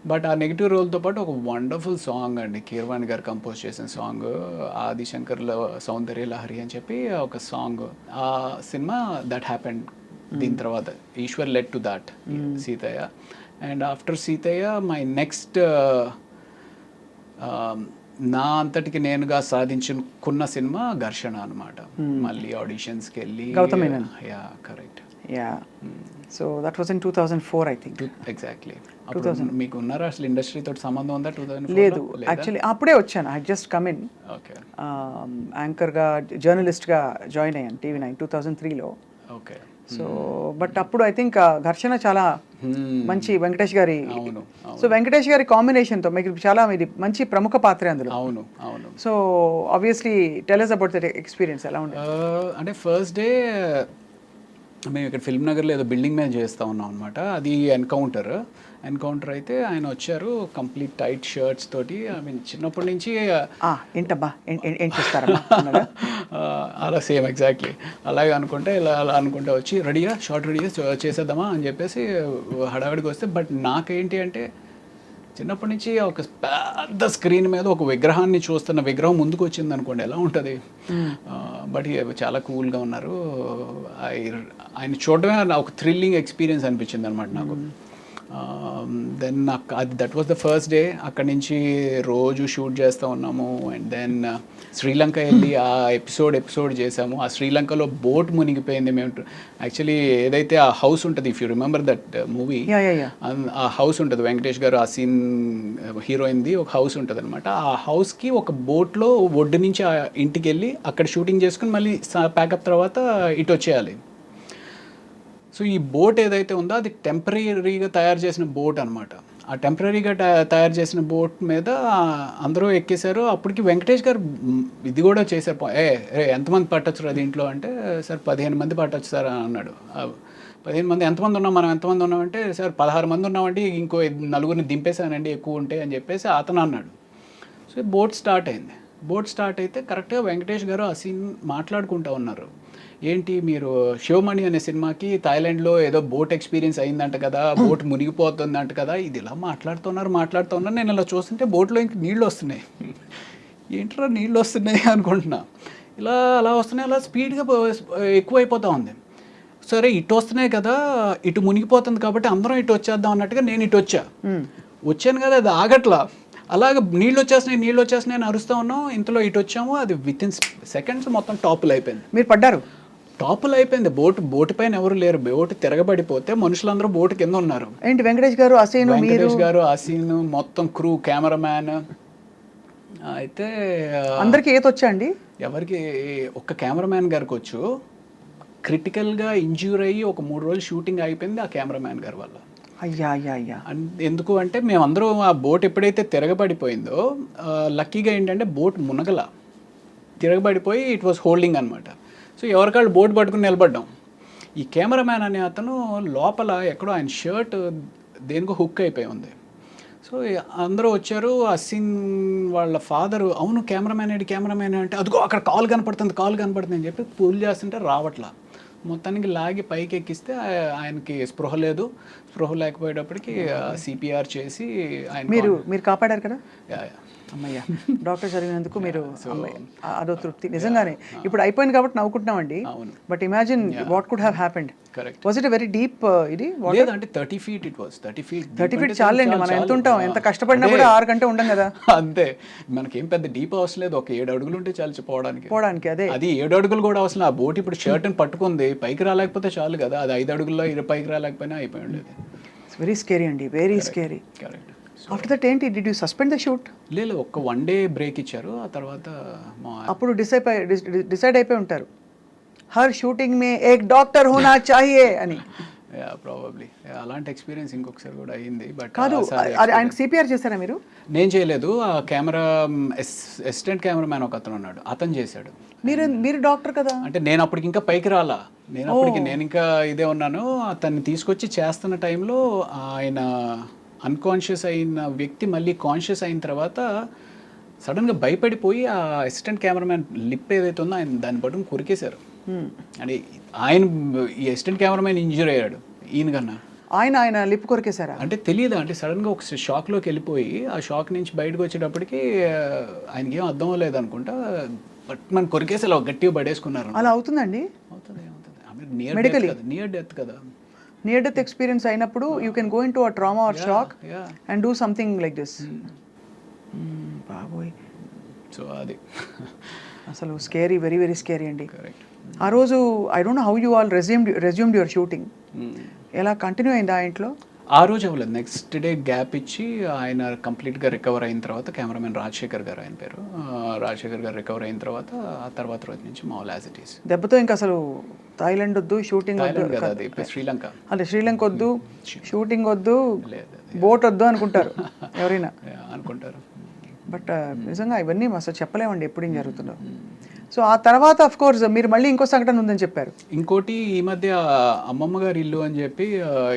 బట్ ఆ నెగిటివ్ రోల్తో పాటు ఒక వండర్ఫుల్ సాంగ్ అండి, కీరవాణి గారు కంపోజ్ చేసిన సాంగ్, ఆదిశంకర్లో సౌందర్య లహరి అని చెప్పి ఒక సాంగ్. ఆ సినిమా దట్ హ్యాపెండ్. దీని తర్వాత Eeshwar led to that Seethayya. And after Seethayya my next నా అంతటికి నేనుగా సాధించుకున్న సినిమా ఘర్షణ అనమాట. మళ్ళీ ఆడిషన్స్కి వెళ్ళి. Yeah correct. Yeah. So that was in 2004 I think. Exactly. మీకు ఉన్నారా అసలు ఇండస్ట్రీ తోటి సంబంధం ఉందా? 2004 లేదు యాక్చువల్లీ, అప్పుడే వచ్చాను. I just come in. Okay. యాంకర్గా, జర్నలిస్ట్గా జాయిన్ అయ్యాను TV9 2003లో. ఓకే. సో బట్ అప్పుడు ఐ థింక్ ఘర్షణ చాలా మంచి వెంకటేష్ గారి. అవును. సో వెంకటేష్ గారి కాంబినేషన్తో మీకు చాలా ఇది మంచి ప్రముఖ పాత్ర అందులో. అవును. So obviously tell us about that experience. ఎలా ఉంది? అంటే ఫస్ట్ డే మేము ఇక్కడ ఫిల్మ్ నగర్లో ఏదో బిల్డింగ్ మీద చేస్తూ ఉన్నాం అనమాట. అది ఎన్కౌంటర్ అయితే ఆయన వచ్చారు కంప్లీట్ టైట్ షర్ట్స్ తోటి. ఐ మీన్ చిన్నప్పటి నుంచి ఏంటబ్బా ఏం చేస్తారా అలా సేమ్ ఎగ్జాక్ట్లీ అలాగే అనుకుంటే అలా అనుకుంటే వచ్చి రెడీగా షార్ట్ రెడీగా చేసేద్దామా అని చెప్పేసి హడావిడికి వస్తే, బట్ నాకేంటి అంటే చిన్నప్పటి నుంచి ఒక పెద్ద స్క్రీన్ మీద ఒక విగ్రహాన్ని చూస్తున్న విగ్రహం ముందుకు వచ్చింది అనుకోండి ఎలా ఉంటుంది. బట్ చాలా కూల్గా ఉన్నారు. ఆయన చూడడమే ఒక థ్రిల్లింగ్ ఎక్స్పీరియన్స్ అనిపించింది అనమాట నాకు. దెన్ నాకు that was the first day. అక్కడి నుంచి రోజు షూట్ చేస్తూ ఉన్నాము. అండ్ దెన్ శ్రీలంక వెళ్ళి ఆ ఎపిసోడ్ చేసాము. ఆ శ్రీలంకలో బోట్ మునిగిపోయింది. మేము యాక్చువల్లీ ఏదైతే ఆ హౌస్ ఉంటుంది, if you remember that movie, ఆ హౌస్ ఉంటుంది వెంకటేష్ గారు ఆ సీన్ హీరోయిన్ది ఒక హౌస్ ఉంటుంది అనమాట. ఆ హౌస్కి ఒక బోట్లో ఒడ్డు నుంచి ఆ ఇంటికి వెళ్ళి అక్కడ షూటింగ్ చేసుకుని మళ్ళీ ప్యాకప్ తర్వాత ఇటు వచ్చేయాలి. సో ఈ బోట్ ఏదైతే ఉందో అది టెంపరీగా తయారు చేసిన బోట్ అనమాట. ఆ టెంపరీగా తయారు చేసిన బోట్ మీద అందరూ ఎక్కేశారు. అప్పటికి వెంకటేష్ గారు ఇది కూడా చేశారు. ఎంతమంది పట్టొచ్చు దీంట్లో అంటే, సార్ 15 మంది పట్టొచ్చు సార్ అని అన్నాడు. 15 మంది ఎంతమంది ఉన్నాం, మనం ఎంతమంది ఉన్నామంటే, సార్ 16 మంది ఉన్నామండి, ఇంకో 4 దింపేశానండి ఎక్కువ ఉంటే అని చెప్పేసి అతను అన్నాడు. సో బోట్ స్టార్ట్ అయింది. బోట్ స్టార్ట్ అయితే కరెక్ట్గా వెంకటేష్ గారు ఆ సీన్ మాట్లాడుకుంటూ ఉన్నారు. ఏంటి మీరు శివమణి అనే సినిమాకి థాయిలాండ్లో ఏదో బోట్ ఎక్స్పీరియన్స్ అయిందంట కదా, బోట్ మునిగిపోతుందంట కదా, ఇది ఇలా మాట్లాడుతున్నారు. నేను ఇలా చూస్తుంటే బోట్లో ఇంక నీళ్ళు వస్తున్నాయి. ఏంట్రా నీళ్ళు వస్తున్నాయి అనుకుంటున్నా. అలా వస్తున్నాయి, అలా స్పీడ్గా ఎక్కువైపోతూ ఉంది. సరే ఇటు వస్తున్నాయి కదా, ఇటు మునిగిపోతుంది కాబట్టి అందరం ఇటు వచ్చేద్దాం అన్నట్టుగా నేను ఇటు వచ్చాను కదా, అది ఆగట్లా. అలాగే నీళ్ళు వచ్చేస్తున్నాయి అని అరుస్తూ ఉన్నాం. ఇంతలో ఇటు వచ్చాము, అది విత్ ఇన్ సెకండ్స్ మొత్తం టాపులు అయిపోయింది. మీరు పడ్డారు? టాపుల్ అయిపోయింది. బోటు పైన ఎవరు లేరు. బోటు తిరగబడిపోతే మనుషులందరూ బోటు కింద ఉన్నారు. ఏంటి వెంకటేష్ గారు, అసీను, మీరు? వెంకటేష్ గారు, అసీన్, మొత్తం క్రూ, కెమెరామ్యాన్. అయితే అందరికి ఈత వచ్చా అండి? ఎవరికి, ఒక్క కెమెరామ్యాన్ గారికి వచ్చు. క్రిటికల్గా ఇంజ్యూర్ అయ్యి ఒక 3 రోజులు షూటింగ్ అయిపోయింది ఆ కెమెరామ్యాన్ గారి వల్ల. అయ్యా అయ్యా అయ్యా. ఎందుకు అంటే మేమందరం ఆ బోట్ ఎప్పుడైతే తిరగబడిపోయిందో లక్కీగా ఏంటంటే బోట్ మునగల, తిరగబడిపోయి ఇట్ వాస్ హోల్డింగ్ అనమాట. సో ఎవరికాళ్ళు బోట్ పట్టుకుని నిలబడ్డాం. ఈ కెమెరామ్యాన్ అనే అతను లోపల ఎక్కడో ఆయన షర్ట్ దేనికో హుక్ అయిపోయి ఉంది. సో అందరూ వచ్చారు. అసిన్ వాళ్ళ ఫాదరు, అవును కెమెరామ్యాన్ అంటే అదిగో అక్కడ కాల్ కనపడుతుంది అని చెప్పి పూల్ చేస్తుంటే రావట్లా. మొత్తానికి లాగి పైకి ఎక్కిస్తే ఆయనకి స్పృహ లేకపోయేటప్పటికి సిపిఆర్ చేసి ఆయన మీరు కాపాడారు కదా. యా. అమ్మయ్య, డాక్టర్ చదివినందుకు మీరు అదో తృప్తి నిజంగానే. ఇప్పుడు అయిపోయింది కాబట్టి నవ్వుకుంటున్నామండి. But imagine what could have happened. Correct. Was it very deep ఇది? లేదు అంటే 30 feet ఇట్ వాస్. 30 feet చాలండి. మనం ఎంత ఉంటాం, ఎంత కష్టపడినా కూడా 6 గంటలు ఉండం కదా. అంతే, మనకేం పెద్ద డీప్ అవసరం లేదు. ఒక 7 అడుగులు ఉంటే చాలు పోవడానికి. అదే, అది 7 అడుగులు కూడా అవసరం. ఆ బోట్ ఇప్పుడు షర్ట్ని పట్టుకుంది, పైకి రాలేకపోతే చాలు కదా. అది 5 అడుగుల్లో పైకి రాలేకపోయినా అయిపోయి ఉండేది. వెరీ స్కేరీ అండి, very scary. Correct. After that ఏంటి, did you suspend the shoot? లేదు, ఒక 1 day బ్రేక్ ఇచ్చారు. ఆ తర్వాత అప్పుడు డిసైడ్ అయిపోయి ఉంటారు, హర్ షూటింగ్ మే ఏక్ డాక్టర్ హోనా చాహియే అని. ప్రాబబ్లీ అలాంటి ఎక్స్పీరియన్స్ ఇంకొకసారి కూడా అయింది. బట్ కాదు, ఆయనకు సిపిఆర్ చేశారా మీరు? నేను చేయలేదు. ఆ అసిస్టెంట్ కెమెరామ్యాన్ ఒక అతను ఉన్నాడు, అతను చేశాడు. మీరు డాక్టర్ కదా. అంటే నేను అప్పటికి ఇంకా పైకి రాలా. నేను ఇంకా ఇదే ఉన్నాను. అతన్ని తీసుకొచ్చి చేస్తున్న టైంలో ఆయన అన్కాన్షియస్ అయిన వ్యక్తి మళ్ళీ కాన్షియస్ అయిన తర్వాత సడన్గా భయపడిపోయి ఆ అసిస్టెంట్ కెమెరామ్యాన్ లిప్ ఏదైతే ఉందో ఆయన దాన్ని పట్టుకుని కొరికేశారు. అంటే ఆయన, ఈ అసిస్టెంట్ కెమెరామ్యాన్ ఇంజ్యూర్ అయ్యాడు ఈయన కన్నా. ఆయన లిప్ కొరికేశారా? అంటే తెలియదు, అంటే సడన్గా ఒక షాక్లోకి వెళ్ళిపోయి ఆ షాక్ నుంచి బయటకు వచ్చేటప్పటికి ఆయనకి ఏం అర్థం లేదు అనుకుంటా, బట్ మనం కొరికేసి అలా గట్టిగా పడేసుకున్నారు. అలా అవుతుందండి? నియర్ డెత్ కదా. నియర్ డెత్ ఎక్స్పీరియన్స్ అయినప్పుడు you can go into a trauma or shock and do something like this. బాబోయ్. సో అది అసలు స్కేరీ, వెరీ వెరీ స్కేరీ అండి. ఆ రోజు I don't know how you all resumed your shooting. ఎలా continue అయిందా ఆ ఇంట్లో? ఆ రోజు అవ్వలేదు. నెక్స్ట్ డే గ్యాప్ ఇచ్చి ఆయన కంప్లీట్గా రికవర్ అయిన తర్వాత, కెమెరామెన్ రాజశేఖర్ గారు ఆయన పేరు, రాజశేఖర్ గారు రికవర్ అయిన తర్వాత ఆ తర్వాత రోజు నుంచి మామూలు యాజ్ ఇట్ ఈస్. దెబ్బతో ఇంకా అసలు థాయిలాండ్ వద్దు, షూటింగ్ వద్దు, అది శ్రీలంక, అదే శ్రీలంక వద్దు, షూటింగ్ వద్దు, బోట్ వద్దు అనుకుంటారు ఎవరైనా అనుకుంటారు. బట్ నిజంగా ఇవన్నీ అసలు చెప్పలేమండి ఎప్పుడు ఏం జరుగుతుందో. సో ఆ తర్వాత అఫ్ కోర్స్ మీరు మళ్ళీ ఇంకో సంఘటన ఉందని చెప్పారు. ఇంకోటి, ఈ మధ్య అమ్మమ్మ గారి ఇల్లు అని చెప్పి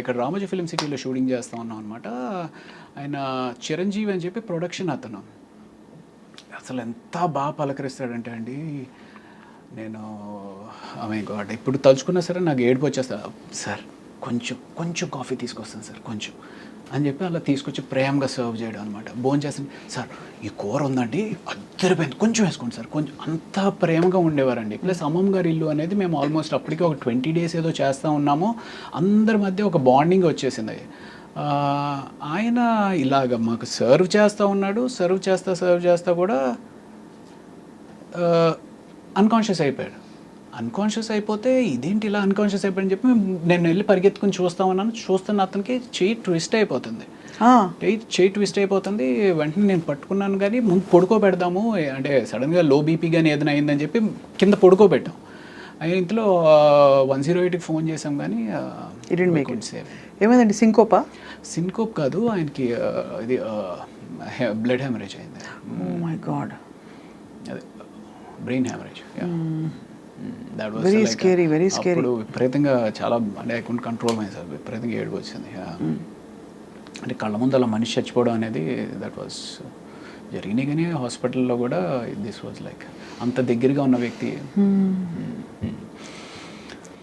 ఇక్కడ రామోజీ ఫిలిం సిటీలో షూటింగ్ చేస్తూ ఉన్నాం అనమాట. ఆయన చిరంజీవి అని చెప్పి ప్రొడక్షన్ అతను. అసలు ఎంత బాగా పలకరిస్తాడంటే అండి, నేను గాడ్ ఇప్పుడు తలుచుకున్నా సరే నాకు ఏడుపు వచ్చేస్తా. సార్ కొంచెం కాఫీ తీసుకొస్తాను సార్ కొంచెం అని చెప్పి అలా తీసుకొచ్చి ప్రేమగా సర్వ్ చేయడం అనమాట. భోజనం చేస్తాను, సార్ ఈ కూర ఉందండి అద్దరిపోయింది కొంచెం వేసుకోండి సార్, కొంచెం, అంత ప్రేమగా ఉండేవారండి. ప్లస్ అమ్మమ్మ గారి ఇల్లు అనేది మేము ఆల్మోస్ట్ అప్పటికి ఒక 20 days ఏదో చేస్తూ ఉన్నాము. అందరి మధ్య ఒక బాండింగ్ వచ్చేసింది. ఆయన ఇలాగ మాకు సర్వ్ చేస్తూ ఉన్నాడు. సర్వ్ చేస్తా కూడా అన్కాన్షియస్ అయిపోయాడు. అన్కాన్షియస్ అయిపోతే ఇదేంటి ఇలా అన్కాన్షియస్ అయిపోయాడని చెప్పి నేను వెళ్ళి పరిగెత్తుకుని చూస్తున్న అతనికి చెయ్యి ట్విస్ట్ అయిపోతుంది. వెంటనే నేను పట్టుకున్నాను, కానీ ముందు పడుకోబెడదాము అంటే సడన్గా లో బీపీ కానీ ఏదైనా అయిందని చెప్పి కింద పడుకోబెట్టాం. ఇంట్లో 108కి ఫోన్ చేసాం, కానీ ఏమైందండి? సింకోప్ కాదు, ఆయనకి ఇది బ్లడ్ హెమరేజ్ అయింది. Oh my god. అదే brain hemorrhage. Very scary, very scary. విపరీతంగా చాలా, అంటే I couldn't control myself, విపరీతంగా ఏడుపు వచ్చింది. అంటే కళ్ళ ముందు అలా మనిషి చచ్చిపోవడం అనేది దట్ వాస్ జరిగినాయి. కానీ హాస్పిటల్లో కూడా దిస్ వాజ్ లైక్ అంత దగ్గరగా ఉన్న వ్యక్తి.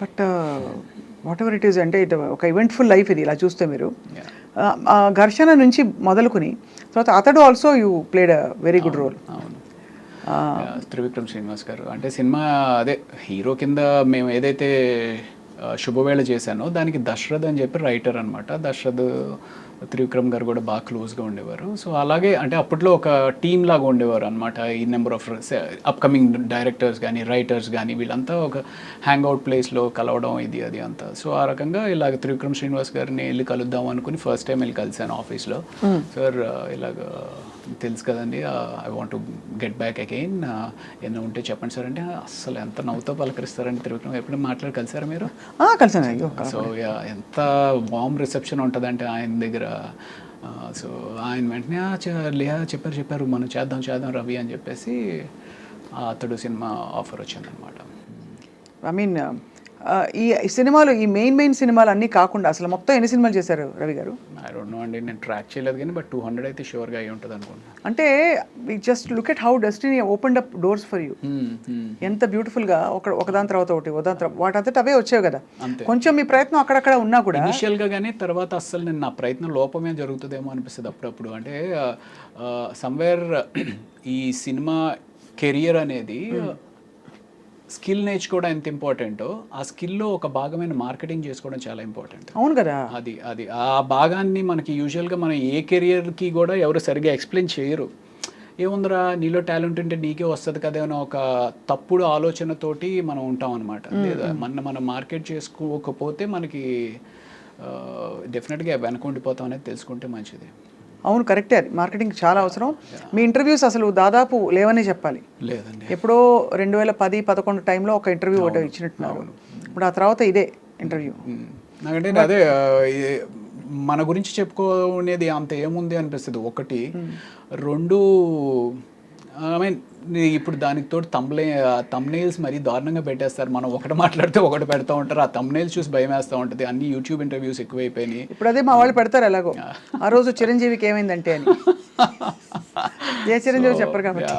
But what ever it is, అంటే ఇది ఒక ఈవెంట్ఫుల్ లైఫ్ ఇది ఇలా చూస్తే మీరు. ఘర్షణ నుంచి మొదలుకొని తర్వాత Athadu also you played a very good role. అవును, త్రివిక్రమ్ శ్రీనివాస్ గారు. అంటే సినిమా అదే హీరో కింద మేము ఏదైతే శుభవేళ చేశానో దానికి దశరథ్ అని చెప్పి రైటర్ అనమాట. దశరథ్ త్రివిక్రమ్ గారు కూడా బాగా క్లోజ్గా ఉండేవారు. సో అలాగే అంటే అప్పట్లో ఒక టీమ్ లాగా ఉండేవారు అనమాట. ఈ నెంబర్ ఆఫ్ అప్కమింగ్ డైరెక్టర్స్ కానీ రైటర్స్ కానీ వీళ్ళంతా ఒక హ్యాంగ్అవుట్ ప్లేస్లో కలవడం ఇది అది అంతా. సో ఆ రకంగా ఇలాగ త్రివిక్రమ్ శ్రీనివాస్ గారిని వెళ్ళి కలుద్దాం అనుకుని ఫస్ట్ టైం వెళ్ళి కలిశాను ఆఫీస్లో. సార్ ఇలాగ తెలుసు కదండి, I want to get back again, ఏమైనా ఉంటే చెప్పండి సార్ అంటే అసలు ఎంత నవ్వుతో పలకరిస్తారండి త్రివిక్రమ్. ఎప్పుడు మాట్లాడి కలిసారా మీరు? కలిసాను. సో ఎంత వామ్ రిసెప్షన్ ఉంటుందంటే ఆయన దగ్గర. సో ఆయన వెంటనే చెప్పారు మనం చేద్దాం రవి అని చెప్పేసి అతడు సినిమా ఆఫర్ వచ్చిందనమాట. ఐ మీన్ ఈ సినిమాలు, ఈ మెయిన్ సినిమాలు అన్నీ కాకుండా అసలు మొత్తం ఎన్ని సినిమాలు చేశారు రవి గారు? ఐ డోంట్ నో అండి, నేను ట్రాక్ చేయలేదు కానీ బట్ 200 అయితే షూర్గా అయ్యి ఉంటుంది అనుకుంటున్నాను. అంటే just look at how destiny opened up doors for you. ఎంత బ్యూటిఫుల్గా ఒకదాని తర్వాత ఒకటి వాటంతట అవే వచ్చావు కదా. కొంచెం మీ ప్రయత్నం అక్కడక్కడ ఉన్నా కూడా ఇనిషియల్గా, కానీ తర్వాత అస్సలు నేను నా ప్రయత్నం లోపమే జరుగుతుందేమో అనిపిస్తుంది అప్పుడప్పుడు. అంటే సమ్వేర్ ఈ సినిమా కెరియర్ అనేది స్కిల్ నేర్చుకోవడం ఎంత ఇంపార్టెంటో ఆ స్కిల్లో ఒక భాగమైన మార్కెటింగ్ చేసుకోవడం చాలా ఇంపార్టెంట్. అవును కదా. అది ఆ భాగాన్ని మనకి యూజువల్గా మనం ఏ కెరియర్కి కూడా ఎవరు సరిగ్గా ఎక్స్ప్లెయిన్ చేయరు. ఏముందిరా నీలో టాలెంట్ ఉంటే నీకే వస్తుంది కదా అని ఒక తప్పుడు ఆలోచనతోటి మనం ఉంటాం అనమాట. లేదా మనం మార్కెట్ చేసుకోకపోతే మనకి డెఫినెట్గా వెనకుండిపోతాం అనేది తెలుసుకుంటే మంచిది. అవును, కరెక్టే. అది మార్కెటింగ్ చాలా అవసరం. మీ ఇంటర్వ్యూస్ అసలు దాదాపు లేవనే చెప్పాలి. లేదండి, ఎప్పుడో 2010-11 టైంలో ఒక ఇంటర్వ్యూ ఒకటి ఇచ్చినట్టున్నారు. ఇప్పుడు ఆ తర్వాత ఇదే ఇంటర్వ్యూ. నాకంటే అదే మన గురించి చెప్పుకోనేది అంత ఏముంది అనిపిస్తుంది. ఒకటి, రెండు, ఐ మీన్ ఇప్పుడు దానికి తోడు తమ్నెయిల్స్ మరీ దారుణంగా పెట్టేస్తారు. మనం ఒకటి మాట్లాడితే ఒకటి పెడతా ఉంటారు. ఆ తమ్నెయిల్స్ చూసి భయం వేస్తూ ఉంటుంది. అన్ని యూట్యూబ్ ఇంటర్వ్యూస్ ఎక్కువైపోయినాయి. ఇప్పుడు అదే మా వాళ్ళు పెడతారు ఎలాగో. ఆ రోజు చిరంజీవికి ఏమైందంటే అని. ఏ చిరంజీవి చెప్పరు కాబట్టి.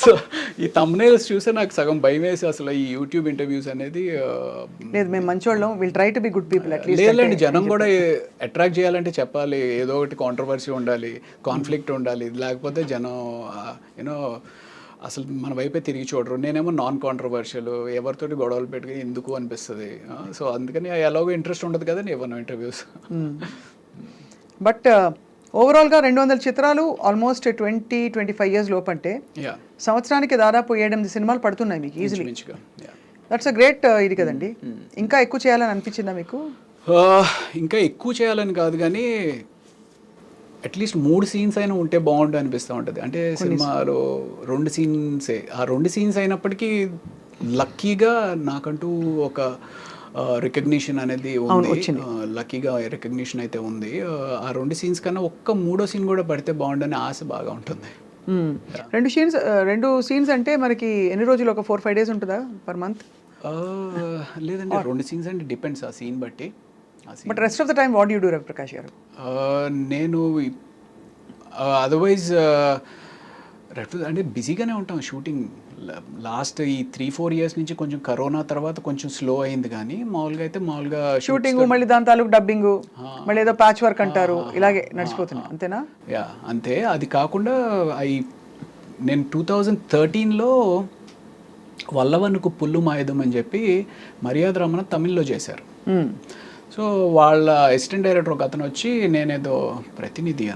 సో ఈ తమ్నెయిల్స్ చూస్తే నాకు సగం భయం వేసి అసలు ఈ యూట్యూబ్ ఇంటర్వ్యూస్ అనేది లేదు, మేము మంచోళ్ళం, will try to be good people at least. లేదండి, జనం కూడా అట్రాక్ట్ చేయాలంటే చెప్పాలి, ఏదో ఒకటి కాంట్రవర్సీ ఉండాలి, కాన్ఫ్లిక్ట్ ఉండాలి. లేకపోతే జనం యూనో అసలు మన వైపే తిరిగి చూడరు. నేనేమో నాన్ కాంట్రవర్షియల్, ఎవరితోటి గొడవలు పెట్టుకుని ఎందుకు అనిపిస్తుంది. సో అందుకని ఎలాగో ఇంట్రెస్ట్ ఉండదు కదండి ఇవ్వను ఇంటర్వ్యూస్. బట్ ఓవరాల్గా 200 చిత్రాలు, ఆల్మోస్ట్ 20-25 ఇయర్స్ లోపు, అంటే సంవత్సరానికి దాదాపు 7-8 సినిమాలు పడుతున్నాయి మీకు ఈజీలీ. దట్స్ అ గ్రేట్ ఇది కదండి. ఇంకా ఎక్కువ చేయాలని అనిపించిందా మీకు? ఇంకా ఎక్కువ చేయాలని కాదు కానీ అట్లీస్ట్ 3 సీన్స్ అయినా ఉంటే బాగుండు అనిపిస్తూ ఉంటుంది. అంటే సినిమాలో 2 సీన్సే, ఆ 2 సీన్స్ అయినప్పటికీ లక్కీగా నాకంటూ ఒక రికగ్నిషన్ అనేది ఉంది. లక్కీగా రికగ్నిషన్ అయితే ఉంది. ఆ 2 సీన్స్ కన్నా ఒక్క 3వ సీన్ కూడా పడితే బాగుండని ఆశ బాగా ఉంటుంది. 2 సీన్స్ అంటే మనకి ఎన్ని రోజులు, ఒక 4-5 days ఉంటుందా పర్ మంత్? లేదండి, 2 సీన్స్ అంటే డిపెండ్స్ ఆ సీన్ బట్టి. But rest of the time what you do Ravi Prakash గారు? నేను అదర్వైజ్ అంటే బిజీగానే ఉంటాం. షూటింగ్ లాస్ట్ ఈ 3-4 years నుంచి కొంచెం కరోనా తర్వాత కొంచెం స్లో అయింది, కానీ మామూలుగా షూటింగ్, మళ్ళీ దాని తాలూకు డబ్బింగ్, మళ్ళీ ఏదో ప్యాచ్ వర్క్ అంటారు, ఇలాగే నడిచిపోతుంది అంతేనా? అంతే. అది కాకుండా నేను 2013లో వల్లవనుకు పుల్లు మాయుధం అని చెప్పి మర్యాద రమణ తమిళ్లో చేశారు. సో వాళ్ళ అసిస్టెంట్ డైరెక్టర్ ఒక అతను వచ్చి, నేనేదో ప్రతినిధి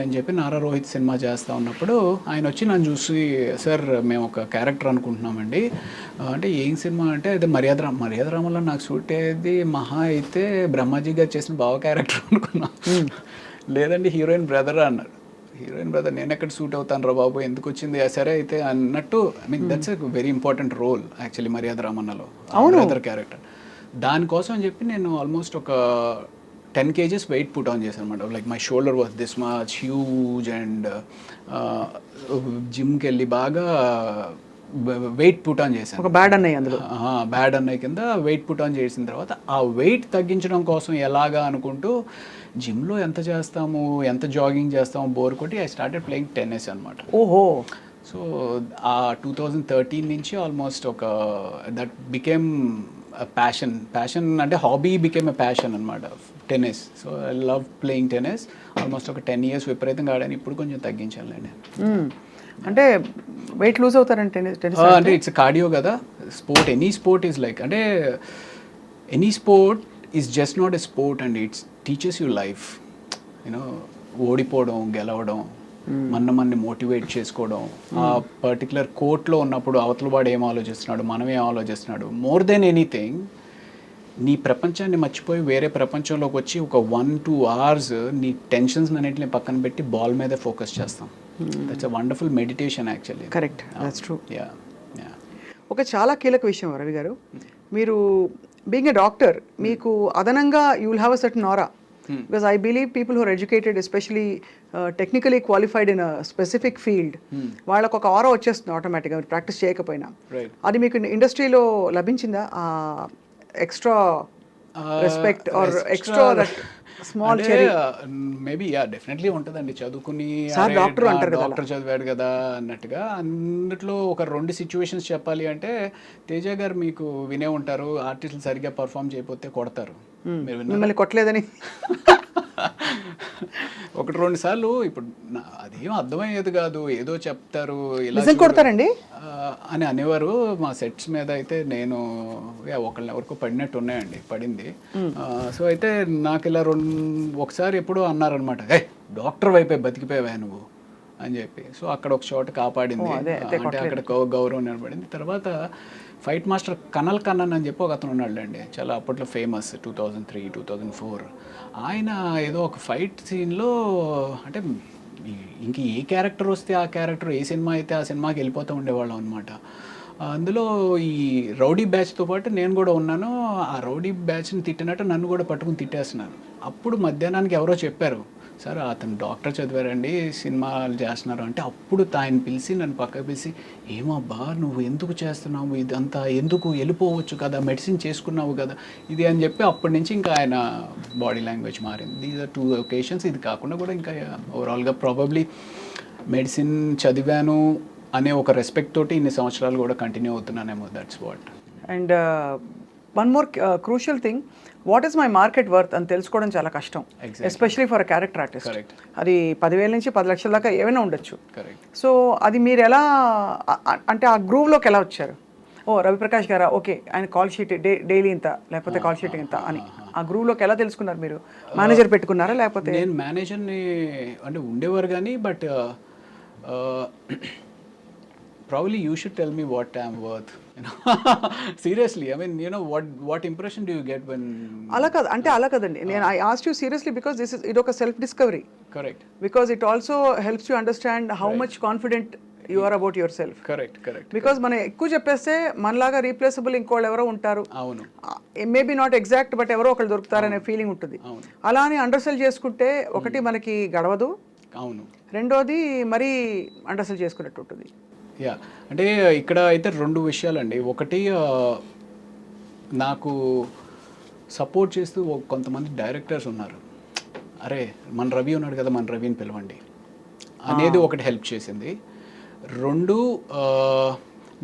అని చెప్పి నారా రోహిత్ సినిమా చేస్తూ ఉన్నప్పుడు ఆయన వచ్చి నన్ను చూసి, సార్ మేము ఒక క్యారెక్టర్ అనుకుంటున్నామండి అంటే, ఏం సినిమా అంటే అదే మర్యాద రామలో నాకు షూట్ అయ్యేది మహా అయితే బ్రహ్మాజీ గారు చేసిన బావ క్యారెక్టర్ అనుకున్నా. లేదండి, హీరోయిన్ బ్రదర్ అన్నారు. హీరోయిన్ బ్రదర్ నేను ఎక్కడ షూట్ అవుతాను రా బాబు, ఎందుకు వచ్చింది? సరే అయితే అన్నట్టు. I mean that's a very important role actually మర్యాద రామన్నలో, బ్రదర్ క్యారెక్టర్. దానికోసం అని చెప్పి నేను ఆల్మోస్ట్ ఒక 10 kgs వెయిట్ పుట్ ఆన్ చేశాను అనమాట. Like my shoulder was this much huge and జిమ్కి వెళ్ళి బాగా వెయిట్ పుట్ ఆన్ చేశాను. ఒక బ్యాడ్ అన్నయ్య కింద వెయిట్ పుట్ ఆన్ చేసిన తర్వాత ఆ వెయిట్ తగ్గించడం కోసం ఎలాగా అనుకుంటూ జిమ్లో ఎంత చేస్తాము, ఎంత జాగింగ్ చేస్తాము బోర్ కొట్టి ఐ స్టార్టెడ్ ప్లేయింగ్ టెన్నిస్ అనమాట. ఓహో. సో ఆ 2013 నుంచి ఆల్మోస్ట్ ఒక దట్ బికేమ్ ప్యాషన్ అంటే హాబీ బికేమ్ ఎ ప్యాషన్ అనమాట, tennis. So I love playing tennis. Almost ఒక 10 years విపరీతంగా ఆడాను. ఇప్పుడు కొంచెం తగ్గించాను. అంటే వెయిట్ లూజ్ అవుతారంటే అంటే ఇట్స్ కార్డియో కదా sport. Any sport is like, అంటే any sport is just not a sport and it's teaches you life. You know ఓడిపోవడం, గెలవడం, మనని మోటివేట్ చేసుకోవడం, ఆ పర్టికులర్ కోర్ట్లో ఉన్నప్పుడు అవతల వాడు ఏం ఆలోచిస్తున్నాడు, మనం ఏం ఆలోచిస్తున్నాడు, మోర్ దెన్ ఎనీథింగ్ నీ ప్రపంచాన్ని మర్చిపోయి వేరే ప్రపంచంలోకి వచ్చి ఒక 1-2 hours నీ టెన్షన్స్ అన్నింటిని పక్కన పెట్టి బాల్ మీదే ఫోకస్ చేస్తాం. That's a wonderful meditation actually. Correct, that's true. Yeah. ఒక చాలా కీలక విషయం రవి గారు, మీరు బీయింగ్ ఎ డాక్టర్ మీకు అదనంగా you will have a certain aura. Because I believe people who are educated, especially technically qualified in a specific field, వాళ్ళకు ఒక ఆరా వచ్చేస్తుంది ఆటోమేటిక్గా ప్రాక్టీస్ చేయకపోయినా. అది మీకు ఇండస్ట్రీలో లభించిందా extra respect or extra that small cherry? Maybe ya, definitely ఉంటుందండి. చదువుకుని డాక్టర్ చదివాడు కదా అన్నట్టుగా. అన్నిట్లో ఒక 2 సిచ్యువేషన్స్ చెప్పాలి అంటే, తేజ గారు మీకు వినే ఉంటారు, ఆర్టిస్టులు సరిగ్గా పర్ఫామ్ చేయకపోతే కొడతారు. మిమ్మల్ని కొట్టలేదని 1-2 సార్లు. ఇప్పుడు అదేం అర్థమయ్యేది కాదు, ఏదో చెప్తారు ఇలా కొడతారండి అని అనేవారు మా సెట్స్ మీద. అయితే నేను ఒకరికొ పడినట్టు ఉన్నాయండి, పడింది. సో అయితే నాకు ఇలా ఒకసారి ఎప్పుడో అన్నారనమాట, డాక్టర్ వైపే బతికిపోయావా నువ్వు అని చెప్పి. సో అక్కడ ఒక చోట కాపాడింది, అంటే అక్కడ గౌరవం నిలబడింది. తర్వాత ఫైట్ మాస్టర్ కనల్ కన్నన్ అని చెప్పి ఒక అతను ఉన్నాడులేండి, చాలా అప్పట్లో ఫేమస్, 2003-2004. ఆయన ఏదో ఒక ఫైట్ సీన్లో, అంటే ఇంక ఏ క్యారెక్టర్ వస్తే ఆ క్యారెక్టర్, ఏ సినిమా అయితే ఆ సినిమాకి వెళ్ళిపోతూ ఉండేవాళ్ళం అనమాట. అందులో ఈ రౌడీ బ్యాచ్తో పాటు నేను కూడా ఉన్నాను. ఆ రౌడీ బ్యాచ్ని తిట్టినట్టు నన్ను కూడా పట్టుకుని తిట్టేస్తున్నాను. అప్పుడు మధ్యాహ్నానికి ఎవరో చెప్పారు, సార్ అతను డాక్టర్ చదివారండి, సినిమాలు చేస్తున్నారు అంటే. అప్పుడు ఆయన పిలిచి నన్ను పక్కకు పిలిచి, ఏమబ్బా నువ్వు ఎందుకు చేస్తున్నావు ఇదంతా, ఎందుకు వెళ్ళిపోవచ్చు కదా, మెడిసిన్ చేసుకున్నావు కదా ఇది అని చెప్పి, అప్పటి నుంచి ఇంకా ఆయన బాడీ లాంగ్వేజ్ మారింది. These are 2 occasions. ఇది కాకుండా కూడా ఇంకా ఓవరాల్గా ప్రాబబ్లీ మెడిసిన్ చదివాను అనే ఒక రెస్పెక్ట్ తోటి ఇన్ని సంవత్సరాలు కూడా కంటిన్యూ అవుతున్నానేమో. That's what. And one more crucial thing, what is my market worth అని తెలుసుకోవడం చాలా కష్టం, especially for a character artist. అది 10,000 నుంచి 10 లక్షల దాకా ఏమైనా ఉండొచ్చు. సో అది మీరు ఎలా, అంటే ఆ గ్రూవ్లోకి ఎలా వచ్చారు? ఓ రవిప్రకాష్ గారా, ఓకే ఆయన కాల్ షీట్ డైలీ ఇంత, లేకపోతే కాల్ షీట్ ఇంత అని ఆ గ్రూవ్లోకి ఎలా తెలుసుకున్నారు? మీరు మేనేజర్ పెట్టుకున్నారా లేకపోతే? నేను మేనేజర్ని అంటే ఉండేవారు కానీ, but probably you should tell me what I'm worth, you know. Seriously, I mean, you know, what impression do you get when... అలా కాదు అంటే, అలా కదండి, నేను I asked you seriously because ఇది ఒక self discovery. Correct. Because it also helps you understand how much confident you are about yourself. Correct. Because మనం ఎక్కువ చెప్పేస్తే మనలాగా రీప్లేసబుల్ ఇంకోళ్ళు ఎవరో ఉంటారు, అవును, మేబీ నాట్ ఎగ్జాక్ట్ బట్ ఎవరో ఒకళ్ళు దొరుకుతారనే ఫీలింగ్ ఉంటుంది. అలా అని అండర్సెల్ చేసుకుంటే ఒకటి మనకి గడవదు, అవును, రెండోది మరీ అండర్సెల్ చేసుకున్నట్టు ఉంటుంది. యా, అంటే ఇక్కడ అయితే 2 విషయాలండి. ఒకటి, నాకు సపోర్ట్ చేస్తూ కొంతమంది డైరెక్టర్స్ ఉన్నారు, అరే మన రవి ఉన్నాడు కదా, మన రవిని పిలవండి అనేది ఒకటి హెల్ప్ చేసింది. 2,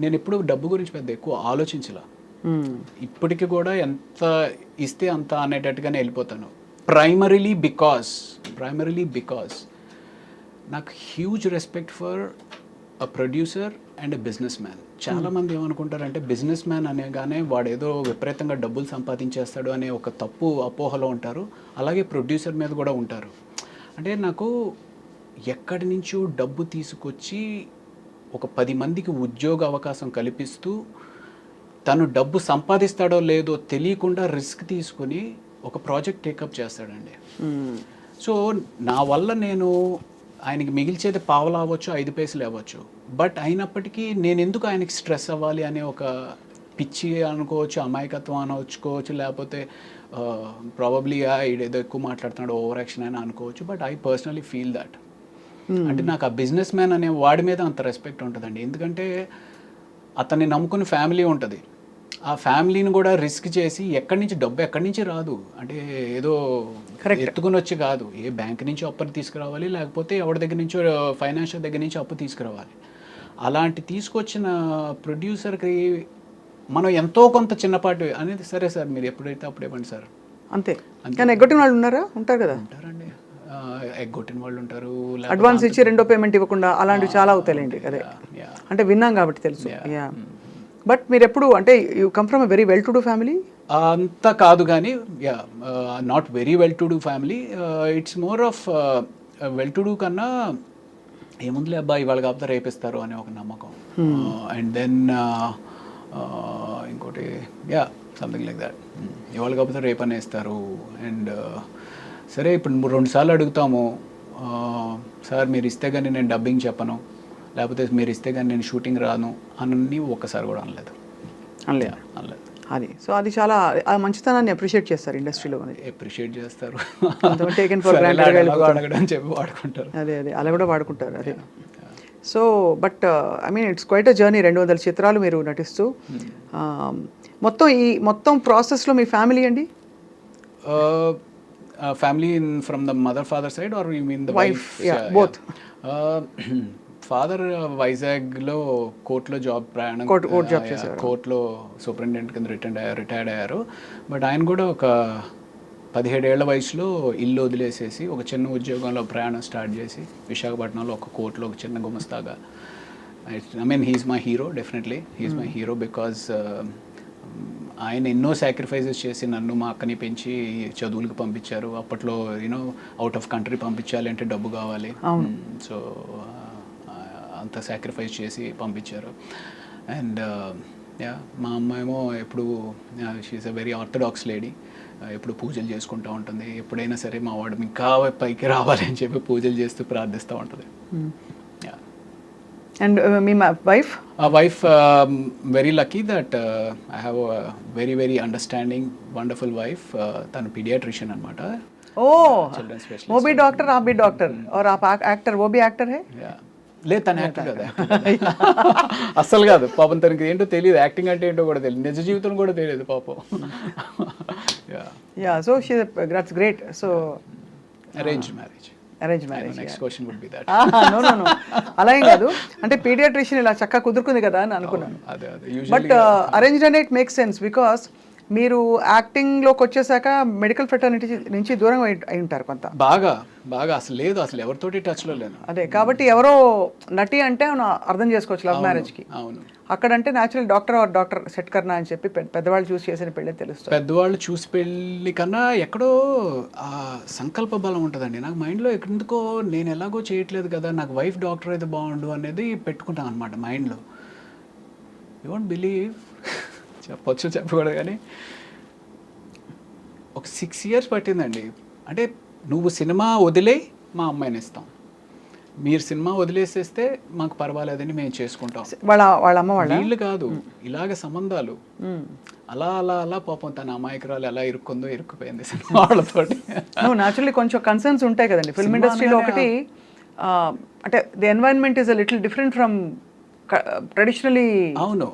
నేను ఎప్పుడు డబ్బు గురించి పెద్ద ఎక్కువ ఆలోచించలా. ఇప్పటికి కూడా ఎంత ఇస్తే అంత అనేటట్టుగానే వెళ్ళిపోతాను. ప్రైమరీలీ బికాస్ నాకు huge respect for a producer and a business man. చాలామంది ఏమనుకుంటారంటే బిజినెస్ మ్యాన్ అనేగానే వాడు ఏదో విపరీతంగా డబ్బులు సంపాదించేస్తాడు అనే ఒక తప్పు అపోహలో ఉంటారు. అలాగే ప్రొడ్యూసర్ మీద కూడా ఉంటారు. అంటే నాకు ఎక్కడి నుంచో డబ్బు తీసుకొచ్చి ఒక 10 మందికి ఉద్యోగ అవకాశం కల్పిస్తూ తను డబ్బు సంపాదిస్తాడో లేదో తెలియకుండా రిస్క్ తీసుకుని ఒక ప్రాజెక్ట్ టేకప్ చేస్తాడండి. సో నా వల్ల నేను ఆయనకి మిగిల్చేది పావలా అవ్వచ్చు, 5 పైసలు అవ్వచ్చు, బట్ అయినప్పటికీ నేను ఎందుకు ఆయనకి స్ట్రెస్ అవ్వాలి అనే ఒక పిచ్చి అనుకోవచ్చు, అమాయకత్వం అనుకోవచ్చు, లేకపోతే ప్రాబబ్లీ ఏదో ఎక్కువ మాట్లాడుతున్నాడు, ఓవర్ యాక్షన్ అని అనుకోవచ్చు. But I personally feel that. అంటే నాకు ఆ బిజినెస్ మ్యాన్ అనే వాడి మీద అంత రెస్పెక్ట్ ఉంటుందండి. ఎందుకంటే అతన్ని నమ్ముకుని ఫ్యామిలీ ఉంటుంది. ఆ ఫ్యామిలీని కూడా రిస్క్ చేసి ఎక్కడి నుంచి రాదు. అంటే ఏదో ఎత్తుకుని వచ్చి కాదు, ఏ బ్యాంక్ నుంచి అప్పు తీసుకురావాలి, లేకపోతే ఎవరి దగ్గర నుంచో ఫైనాన్షియల్ దగ్గర నుంచి అప్పు తీసుకురావాలి. అలాంటి తీసుకొచ్చిన ప్రొడ్యూసర్కి మనం ఎంతో కొంత చిన్నపాటి అనేది, సరే సార్ మీరు ఎప్పుడైతే అప్పుడు ఇవ్వండి సార్, అంతే. కానీ ఎగ్గొట్టిన వాళ్ళు ఉంటారు కదా. ఉంటారండి, ఎగ్గొట్టిన వాళ్ళు ఉంటారు, అడ్వాన్స్ ఇచ్చి రెండో పేమెంట్ ఇవ్వకుండా అలాంటివి చాలా అవుతాయండి. అదే అంటే విన్నాం కాబట్టి తెలుసు. బట్ మీరు ఎప్పుడు అంటే you come from a very well to do family? అంత కాదు కానీ yeah not very well to do family. It's more of well to do కన్నా ఏముందిలే అబ్బాయి ఇవాళ కాకపోతే రేపిస్తారు అనే ఒక నమ్మకం. అండ్ దెన్ ఇంకోటి యా సంథింగ్ లైక్ దాట్, ఇవాళ కాకపోతే రేపు అనేస్తారు. అండ్ సరే ఇప్పుడు 2 సార్లు అడుగుతాము, సార్ మీరు ఇస్తే కానీ నేను డబ్బింగ్ చెప్పను, లేకపోతే మీరు ఇస్తే కానీ నేను షూటింగ్ రాను అని ఒక్కసారి కూడా అనలేదు. అనలేదు. అది సో అది చాలా ఆ మంచితనాన్ని అప్రిషియేట్ చేస్తారు ఇండస్ట్రీలో. అప్రిషియేట్ చేస్తారు, టేకెన్ ఫర్ గ్రాంటెడ్ అడగడం చెప్పి వాడుకుంటారు. అదే అలా కూడా వాడుకుంటారు. అదే so but I mean it's quite a journey. 200 చిత్రాలు మీరు నటిస్తూ మొత్తం ప్రాసెస్లో మీ ఫ్యామిలీ అండి? Family from the mother father side or you mean the wife? Both. Father వైజాగ్లో కోర్టులో జాబ్ ప్రయాణం, కోర్టులో సూపరింటెండెంట్ కింద రిటైర్డ్ అయ్యారు. బట్ ఆయన కూడా ఒక 17 ఏళ్ల వయసులో ఇల్లు వదిలేసేసి ఒక చిన్న ఉద్యోగంలో ప్రయాణం స్టార్ట్ చేసి విశాఖపట్నంలో ఒక కోర్టులో ఒక చిన్న గుమస్తాగా. I mean he's my hero, definitely he's my hero because ఆయన ఎన్నో సాక్రిఫైసెస్ చేసి నన్ను మా అక్కని పెంచి చదువులకు పంపించారు. అప్పట్లో యూనో అవుట్ ఆఫ్ కంట్రీ పంపించాలి అంటే డబ్బు కావాలి, సో అంత సాక్రిఫైస్ చేసి పంపించారు. అండ్ యా మా అమ్మ ఏమో ఎప్పుడు she's a very orthodox lady, ఎప్పుడు పూజలు చేసుకుంటూ ఉంటుంది. ఎప్పుడైనా సరే మా వాడు ఇంకా పైకి రావాలి అని చెప్పి పూజలు చేస్తూ ప్రార్థిస్తూ ఉంటుంది. Yeah. And me wife? Wife very lucky that I have very very understanding wonderful wife. తను పీడియాట్రిషియన్ అనమాట. Children specialist. वो भी डॉक्टर, आप भी डॉक्टर और आप एक्टर, वो भी एक्टर है? లేదు తను యాక్టర్ కదా, అస్సలు కాదు పాపం. తనకి ఏంటో తెలియదు, యాక్టింగ్ అంటే ఏంటో కూడా తెలియదు, నిజ జీవితం కూడా తెలియదు పాపం. Yeah so she that's great. So arranged marriage. Next question would be that. No అలా ఏం కాదు, అంటే పీడియాట్రిషియన్ ఇలా చక్కగా కుదురుకుంది కదా అని అనుకున్నాను. బట్ అరేంజ్డ్ అనే ఇట్ మేక్స్ సెన్స్ బికాస్ మీరు యాక్టింగ్లోకి వచ్చేసాక మెడికల్ ఫెటర్నిటీ నుంచి దూరంగా అయి ఉంటారు కొంత. బాగా అసలు లేదు, అసలు ఎవరితోటి టచ్లో లేను. అదే కాబట్టి ఎవరో నటి అంటే అర్థం చేసుకోవచ్చు లవ్ మ్యారేజ్కి. అవును, అక్కడంటే న్యాచురల్ డాక్టర్ సెట్ కర్నా అని చెప్పి పెద్దవాళ్ళు చూసి చేసిన పెళ్ళి తెలుస్తుంది. పెద్దవాళ్ళు చూసి పెళ్ళి కన్నా ఎక్కడో ఆ సంకల్ప బలం ఉంటుందండి. నాకు మైండ్లో ఎందుకో నేను ఎలాగో చేయట్లేదు కదా, నాకు వైఫ్ డాక్టర్ అయితే బాగుండు అనేది పెట్టుకుంటాను అనమాట మైండ్లో. యూ వోంట్ బిలీవ్, చెప్పొచ్చు చెప్పకూడదు కానీ ఒక 6 years పట్టిందండి. అంటే నువ్వు సినిమా వదిలే మా అమ్మాయిని ఇస్తాం, మీరు సినిమా వదిలేసేస్తే మాకు పర్వాలేదని మేము చేసుకుంటాం. వాళ్ళ అమ్మ వీళ్ళు కాదు, ఇలాగ సంబంధాలు అలా పాపం తన అమాయకురాలు ఎలా ఇరుక్కుపోయింది సినిమా వాళ్ళతోటి. న్యాచురల్లీ కొంచెం కన్సర్న్స్ ఉంటాయి కదండి ఫిల్మ్ ఇండస్ట్రీలో. ఒకటి అంటే the environment is a little different from traditionally. అవును,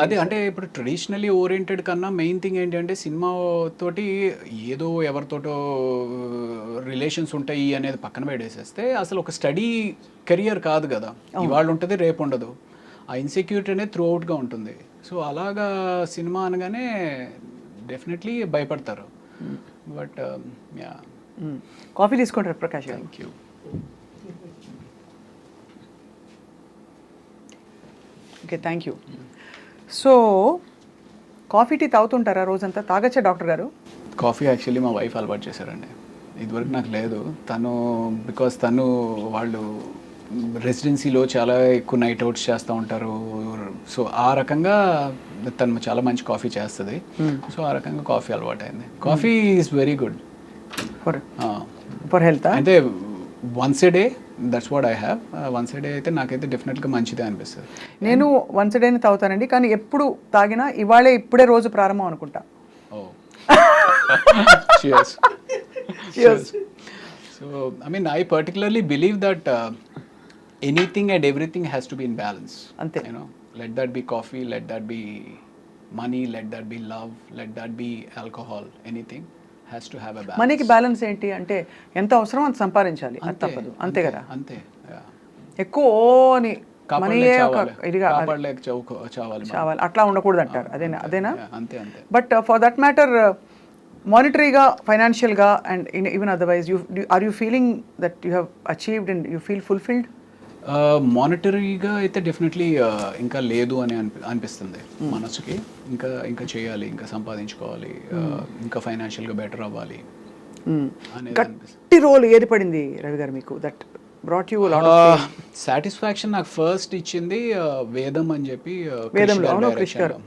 అదే అంటే ఇప్పుడు ట్రెడిషనలీ ఓరియంటెడ్ కన్నా మెయిన్ థింగ్ ఏంటంటే సినిమా తోటి ఏదో ఎవరితోటో రిలేషన్స్ ఉంటాయి అనేది పక్కన పెట్టేసేస్తే అసలు ఒక స్టడీ కెరియర్ కాదు కదా, ఇవాళ ఉంటుంది రేపు ఉండదు. ఆ ఇన్సెక్యూరిటీ అనేది త్రూ అవుట్గా ఉంటుంది. సో అలాగా సినిమా అనగానే డెఫినెట్లీ భయపడతారు. But ya. కాఫీ తీసుకుంటారు Prakash? Thank you. Okay, thank you. So coffee tea తాగుతుంటారా రోజంతా? తాగచ్చా డాక్టర్ గారు? కాఫీ యాక్చువల్లీ మా వైఫ్ అలవాటు చేశారండి, ఇదివరకు నాకు లేదు. బికాస్ వాళ్ళు రెసిడెన్సీలో చాలా ఎక్కువ నైట్ అవుట్స్ చేస్తూ ఉంటారు. సో ఆ రకంగా తను చాలా మంచి కాఫీ చేస్తుంది. సో ఆ రకంగా కాఫీ అలవాటు అయింది. Coffee is very good for health. అంటే once a day, that's what I have. Once a day అయితే నాకైతే డెఫినెట్గా మంచిదే అనిపిస్తుంది. నేను వన్స్ ఏ డేని తాగుతానండి, కానీ ఎప్పుడు తాగినా ఇప్పుడే రోజు ప్రారంభం అనుకుంటా. Cheers. So I mean I particularly believe that anything and everything has to be in balance. Ante. You know, let that be coffee, let that be money, let that be love, let that be alcohol, anything has to have a balance. మనీకి balance ఏంటి అంటే ఎంత అవసరం అంత సంపాదించాలి, అది తప్పదు. అంతే కదా? అంతే. ఎక్కువ అని చావాలి అట్లా ఉండకూడదు అంటారు. అదేనా? అంతే. బట్ ఫర్ దట్ మ్యాటర్ మానిటరీగా, ఫైనాన్షియల్గా and even otherwise are you feeling that you have achieved and you feel fulfilled? మానిటరీగా అయితే డెఫినెట్లీ ఇంకా లేదు అని అనిపిస్తుంది మనసుకి. ఇంకా ఇంకా చేయాలి, ఇంకా సంపాదించుకోవాలి, ఇంకా ఫైనాన్షియల్గా బెటర్ అవ్వాలి అనేది అనిపిస్తుంది. గట్టి రోల్ ఏది పడింది రవి గారు మీకు that brought you lot of satisfaction నాకు ఫస్ట్ ఇచ్చింది వేదం అని చెప్పి వేదంలో? అవును, క్రిష్ గారు.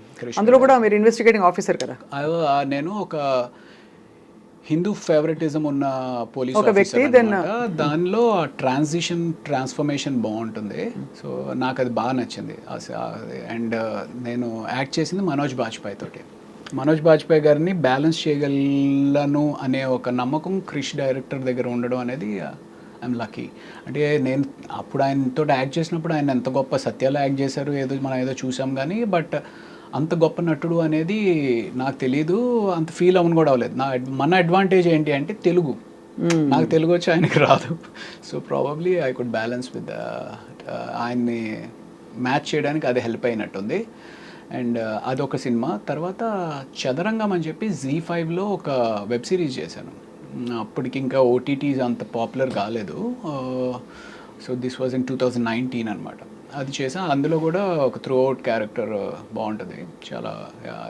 అందులో కూడా మీరు ఇన్వెస్టిగేటింగ్ ఆఫీసర్ కదా. నేను ఒక హిందూ ఫేవరెటిజం ఉన్న పోలీస్ ఒక వ్యక్తి, then దానిలో ట్రాన్స్ఫర్మేషన్ బాగుంటుంది. సో నాకు అది బాగా నచ్చింది. అండ్ నేను యాక్ట్ చేసింది మనోజ్ బాజ్పేయి తోటి. మనోజ్ బాజ్పేయి గారిని బ్యాలెన్స్ చేయగలను అనే ఒక నమ్మకం క్రిష్ డైరెక్టర్ దగ్గర ఉండడం అనేది ఐఎమ్ లక్కీ. అంటే నేను అప్పుడు ఆయనతో యాక్ట్ చేసినప్పుడు ఆయన ఎంత గొప్ప సత్యాలు యాక్ట్ చేశారు ఏదో మనం ఏదో చూసాం కానీ, బట్ అంత గొప్ప నటుడు అనేది నాకు తెలీదు, అంత ఫీల్ అవ్వను కూడా అవ్వలేదు. మన అడ్వాంటేజ్ ఏంటి అంటే తెలుగు. నాకు తెలుగు వచ్చి ఆయనకి రాదు. So probably I could balance with ఆయన్ని మ్యాచ్ చేయడానికి అది హెల్ప్ అయినట్టుంది. అండ్ అదొక సినిమా. తర్వాత చదరంగం అని చెప్పి Z5లో ఒక వెబ్ సిరీస్ చేశాను. అప్పటికి ఇంకా ఓటీటీస్ అంత పాపులర్ కాలేదు. సో దిస్ వాజ్ ఇన్ 2019 అనమాట. అది చేసా. అందులో కూడా ఒక త్రూ అవుట్ క్యారెక్టర్ బాగుంటుంది చాలా.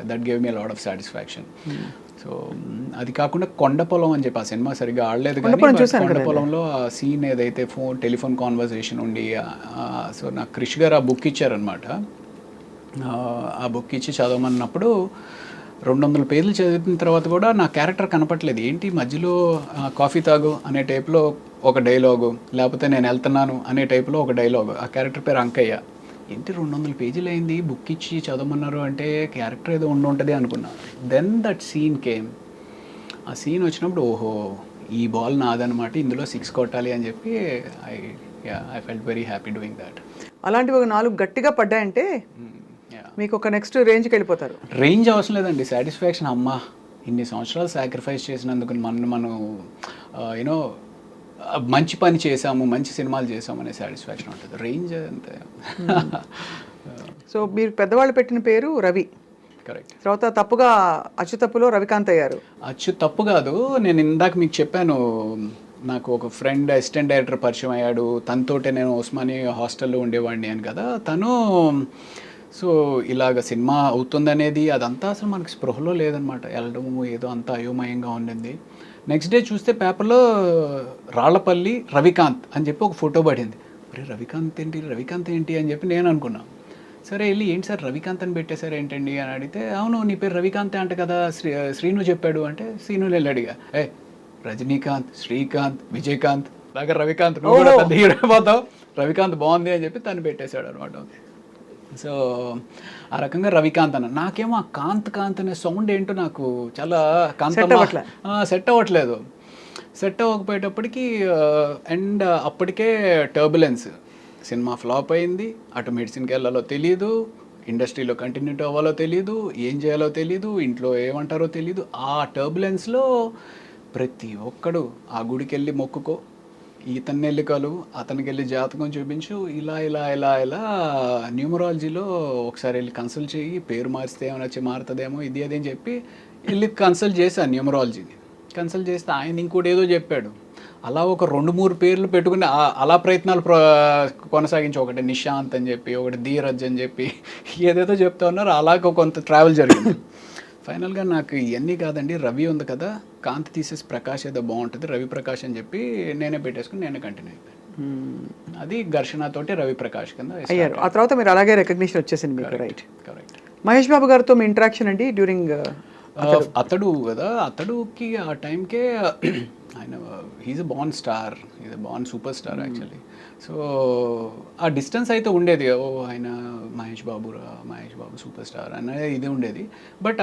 That gave me a lot of satisfaction. So అది కాకుండా కొండపొలం అని చెప్పి ఆ సినిమా సరిగ్గా ఆడలేదు కానీ కొండపొలంలో ఆ సీన్ ఏదైతే టెలిఫోన్ కాన్వర్సేషన్ ఉండి, సో నాకు క్రిష్ గారు ఆ బుక్ ఇచ్చారనమాట. ఆ బుక్ ఇచ్చి చదవమన్నప్పుడు 200 పేజీలు చదివిన తర్వాత కూడా నా క్యారెక్టర్ కనపట్లేదు. ఏంటి మధ్యలో కాఫీ తాగు అనే టైప్లో ఒక డైలాగు, లేకపోతే నేను వెళ్తున్నాను అనే టైప్లో ఒక డైలాగు. ఆ క్యారెక్టర్ పేరు అంకయ్య. ఏంటి 200 పేజీలు అయింది, బుక్ ఇచ్చి చదవమన్నారు అంటే క్యారెక్టర్ ఏదో ఉంటుంది అనుకున్నాను. Then that scene came. ఆ సీన్ వచ్చినప్పుడు ఓహో ఈ బాల్ నాదనమాట, ఇందులో 6 కొట్టాలి అని చెప్పి I felt very happy doing that. అలాంటివి ఒక 4 గట్టిగా పడ్డాయంటే మీకు ఒక నెక్స్ట్ రేంజ్కి వెళ్ళిపోతారు. రేంజ్ అవసరం లేదండి, సాటిస్ఫాక్షన్. అమ్మా ఇన్ని సంవత్సరాలు సాక్రిఫైస్ చేసినందుకు మనం యూనో మంచి పని చేసాము, మంచి సినిమాలు చేసాము అనే సాటిస్ఫాక్షన్ ఉంటుంది. రేంజ్ అంతే. సో మీరు పెద్దవాళ్ళు పెట్టిన పేరు రవి. కరెక్ట్. తర్వాత తప్పుగా అచ్చు తప్పులో రవికాంత్ అయ్యారు. అచ్చు తప్పు కాదు, నేను ఇందాక మీకు చెప్పాను నాకు ఒక ఫ్రెండ్ అసిస్టెంట్ డైరెక్టర్ పరిచయం అయ్యాడు, తనతోటే నేను ఉస్మాని హాస్టల్లో ఉండేవాడిని అని కదా. తను సో ఇలాగ సినిమా అవుతుందనేది అదంతా అసలు మనకి స్పృహలో లేదనమాట. వెళ్ళడము ఏదో అంతా అయోమయంగా ఉండింది. నెక్స్ట్ డే చూస్తే పేపర్లో రాళ్లపల్లి రవికాంత్ అని చెప్పి ఒక ఫోటో పడింది. అరే రవికాంత్ ఏంటి అని చెప్పి నేను అనుకున్నాను. సరే వెళ్ళి ఏంటి సార్ రవికాంత్ అని పెట్టేశారు ఏంటండి అని అడిగితే, అవును నీ పేరు రవికాంతే అంట కదా, శ్రీను చెప్పాడు అంటే, శ్రీను వెళ్ళి అడిగా, రజనీకాంత్, శ్రీకాంత్, విజయకాంత్ దగ్గర రవికాంత్, నువ్వు కూడా పెద్ద హీరో అయిపోతావు, రవికాంత్ బాగుంది అని చెప్పి తను పెట్టేశాడు అనమాట. సో ఆ రకంగా రవికాంత్ అన్న. నాకేమో ఆ కాంత్ అనే సౌండ్ ఏంటో నాకు చాలా సెట్ అవ్వట్లేదు. సెట్ అవ్వకపోయేటప్పటికి అండ్ అప్పటికే టర్బులెన్స్, సినిమా ఫ్లాప్ అయింది, అటు మెడిసిన్కి వెళ్ళాలో తెలియదు, ఇండస్ట్రీలో కంటిన్యూటీ అవ్వాలో తెలియదు, ఏం చేయాలో తెలియదు, ఇంట్లో ఏమంటారో తెలియదు. ఆ టర్బులెన్స్లో ప్రతి ఒక్కడు ఆ గుడికి వెళ్ళి మొక్కుకో, ఇతన్ని వెళ్ళి కలు, అతనికి వెళ్ళి జాతకం చూపించు, ఇలా న్యూమరాలజీలో ఒకసారి వెళ్ళి కన్సల్ట్ చేయి, పేరు మారిస్తే ఏమైనా వచ్చి మారుతుందేమో ఇది అని చెప్పి వెళ్ళి కన్సల్ట్ చేశాను న్యూమరాలజీని. కన్సల్ట్ చేస్తే ఆయన ఇంకోటి ఏదో చెప్పాడు. అలా ఒక 2-3 పేర్లు పెట్టుకుని అలా ప్రయత్నాలు కొనసాగించి, ఒకటి నిశాంత్ అని చెప్పి, ఒకటి ధీరజ్ అని చెప్పి ఏదేదో చెప్తా ఉన్నారు. అలాగ కొంత ట్రావెల్ జరిగింది. ఫైనల్గా నాకు ఇవన్నీ కాదండి, రవి ఉంది కదా, కాంతి తీసేసి ప్రకాష్ ఏదో బాగుంటుంది, రవి ప్రకాష్ అని చెప్పి నేనే పెట్టేసుకుని నేనే కంటిన్యూ అయిపోయాను. అది ఘర్షణతోటి రవి ప్రకాష్ కింద అయ్యారు. ఆ తర్వాత మీరు అలాగే రికగ్నిషన్ వచ్చేసింది మీకు. రైట్. కరెక్ట్. మహేష్ బాబు గారితో మీ ఇంటరాక్షన్ అండి డ్యూరింగ్ అతడు కదా, అతడుకి ఆ టైంకే ఆయన he's a born star, he's a born super star actually. So ఆ డిస్టెన్స్ అయితే ఉండేది, ఓ ఆయన మహేష్ బాబు సూపర్ స్టార్ అనేది ఇది ఉండేది. బట్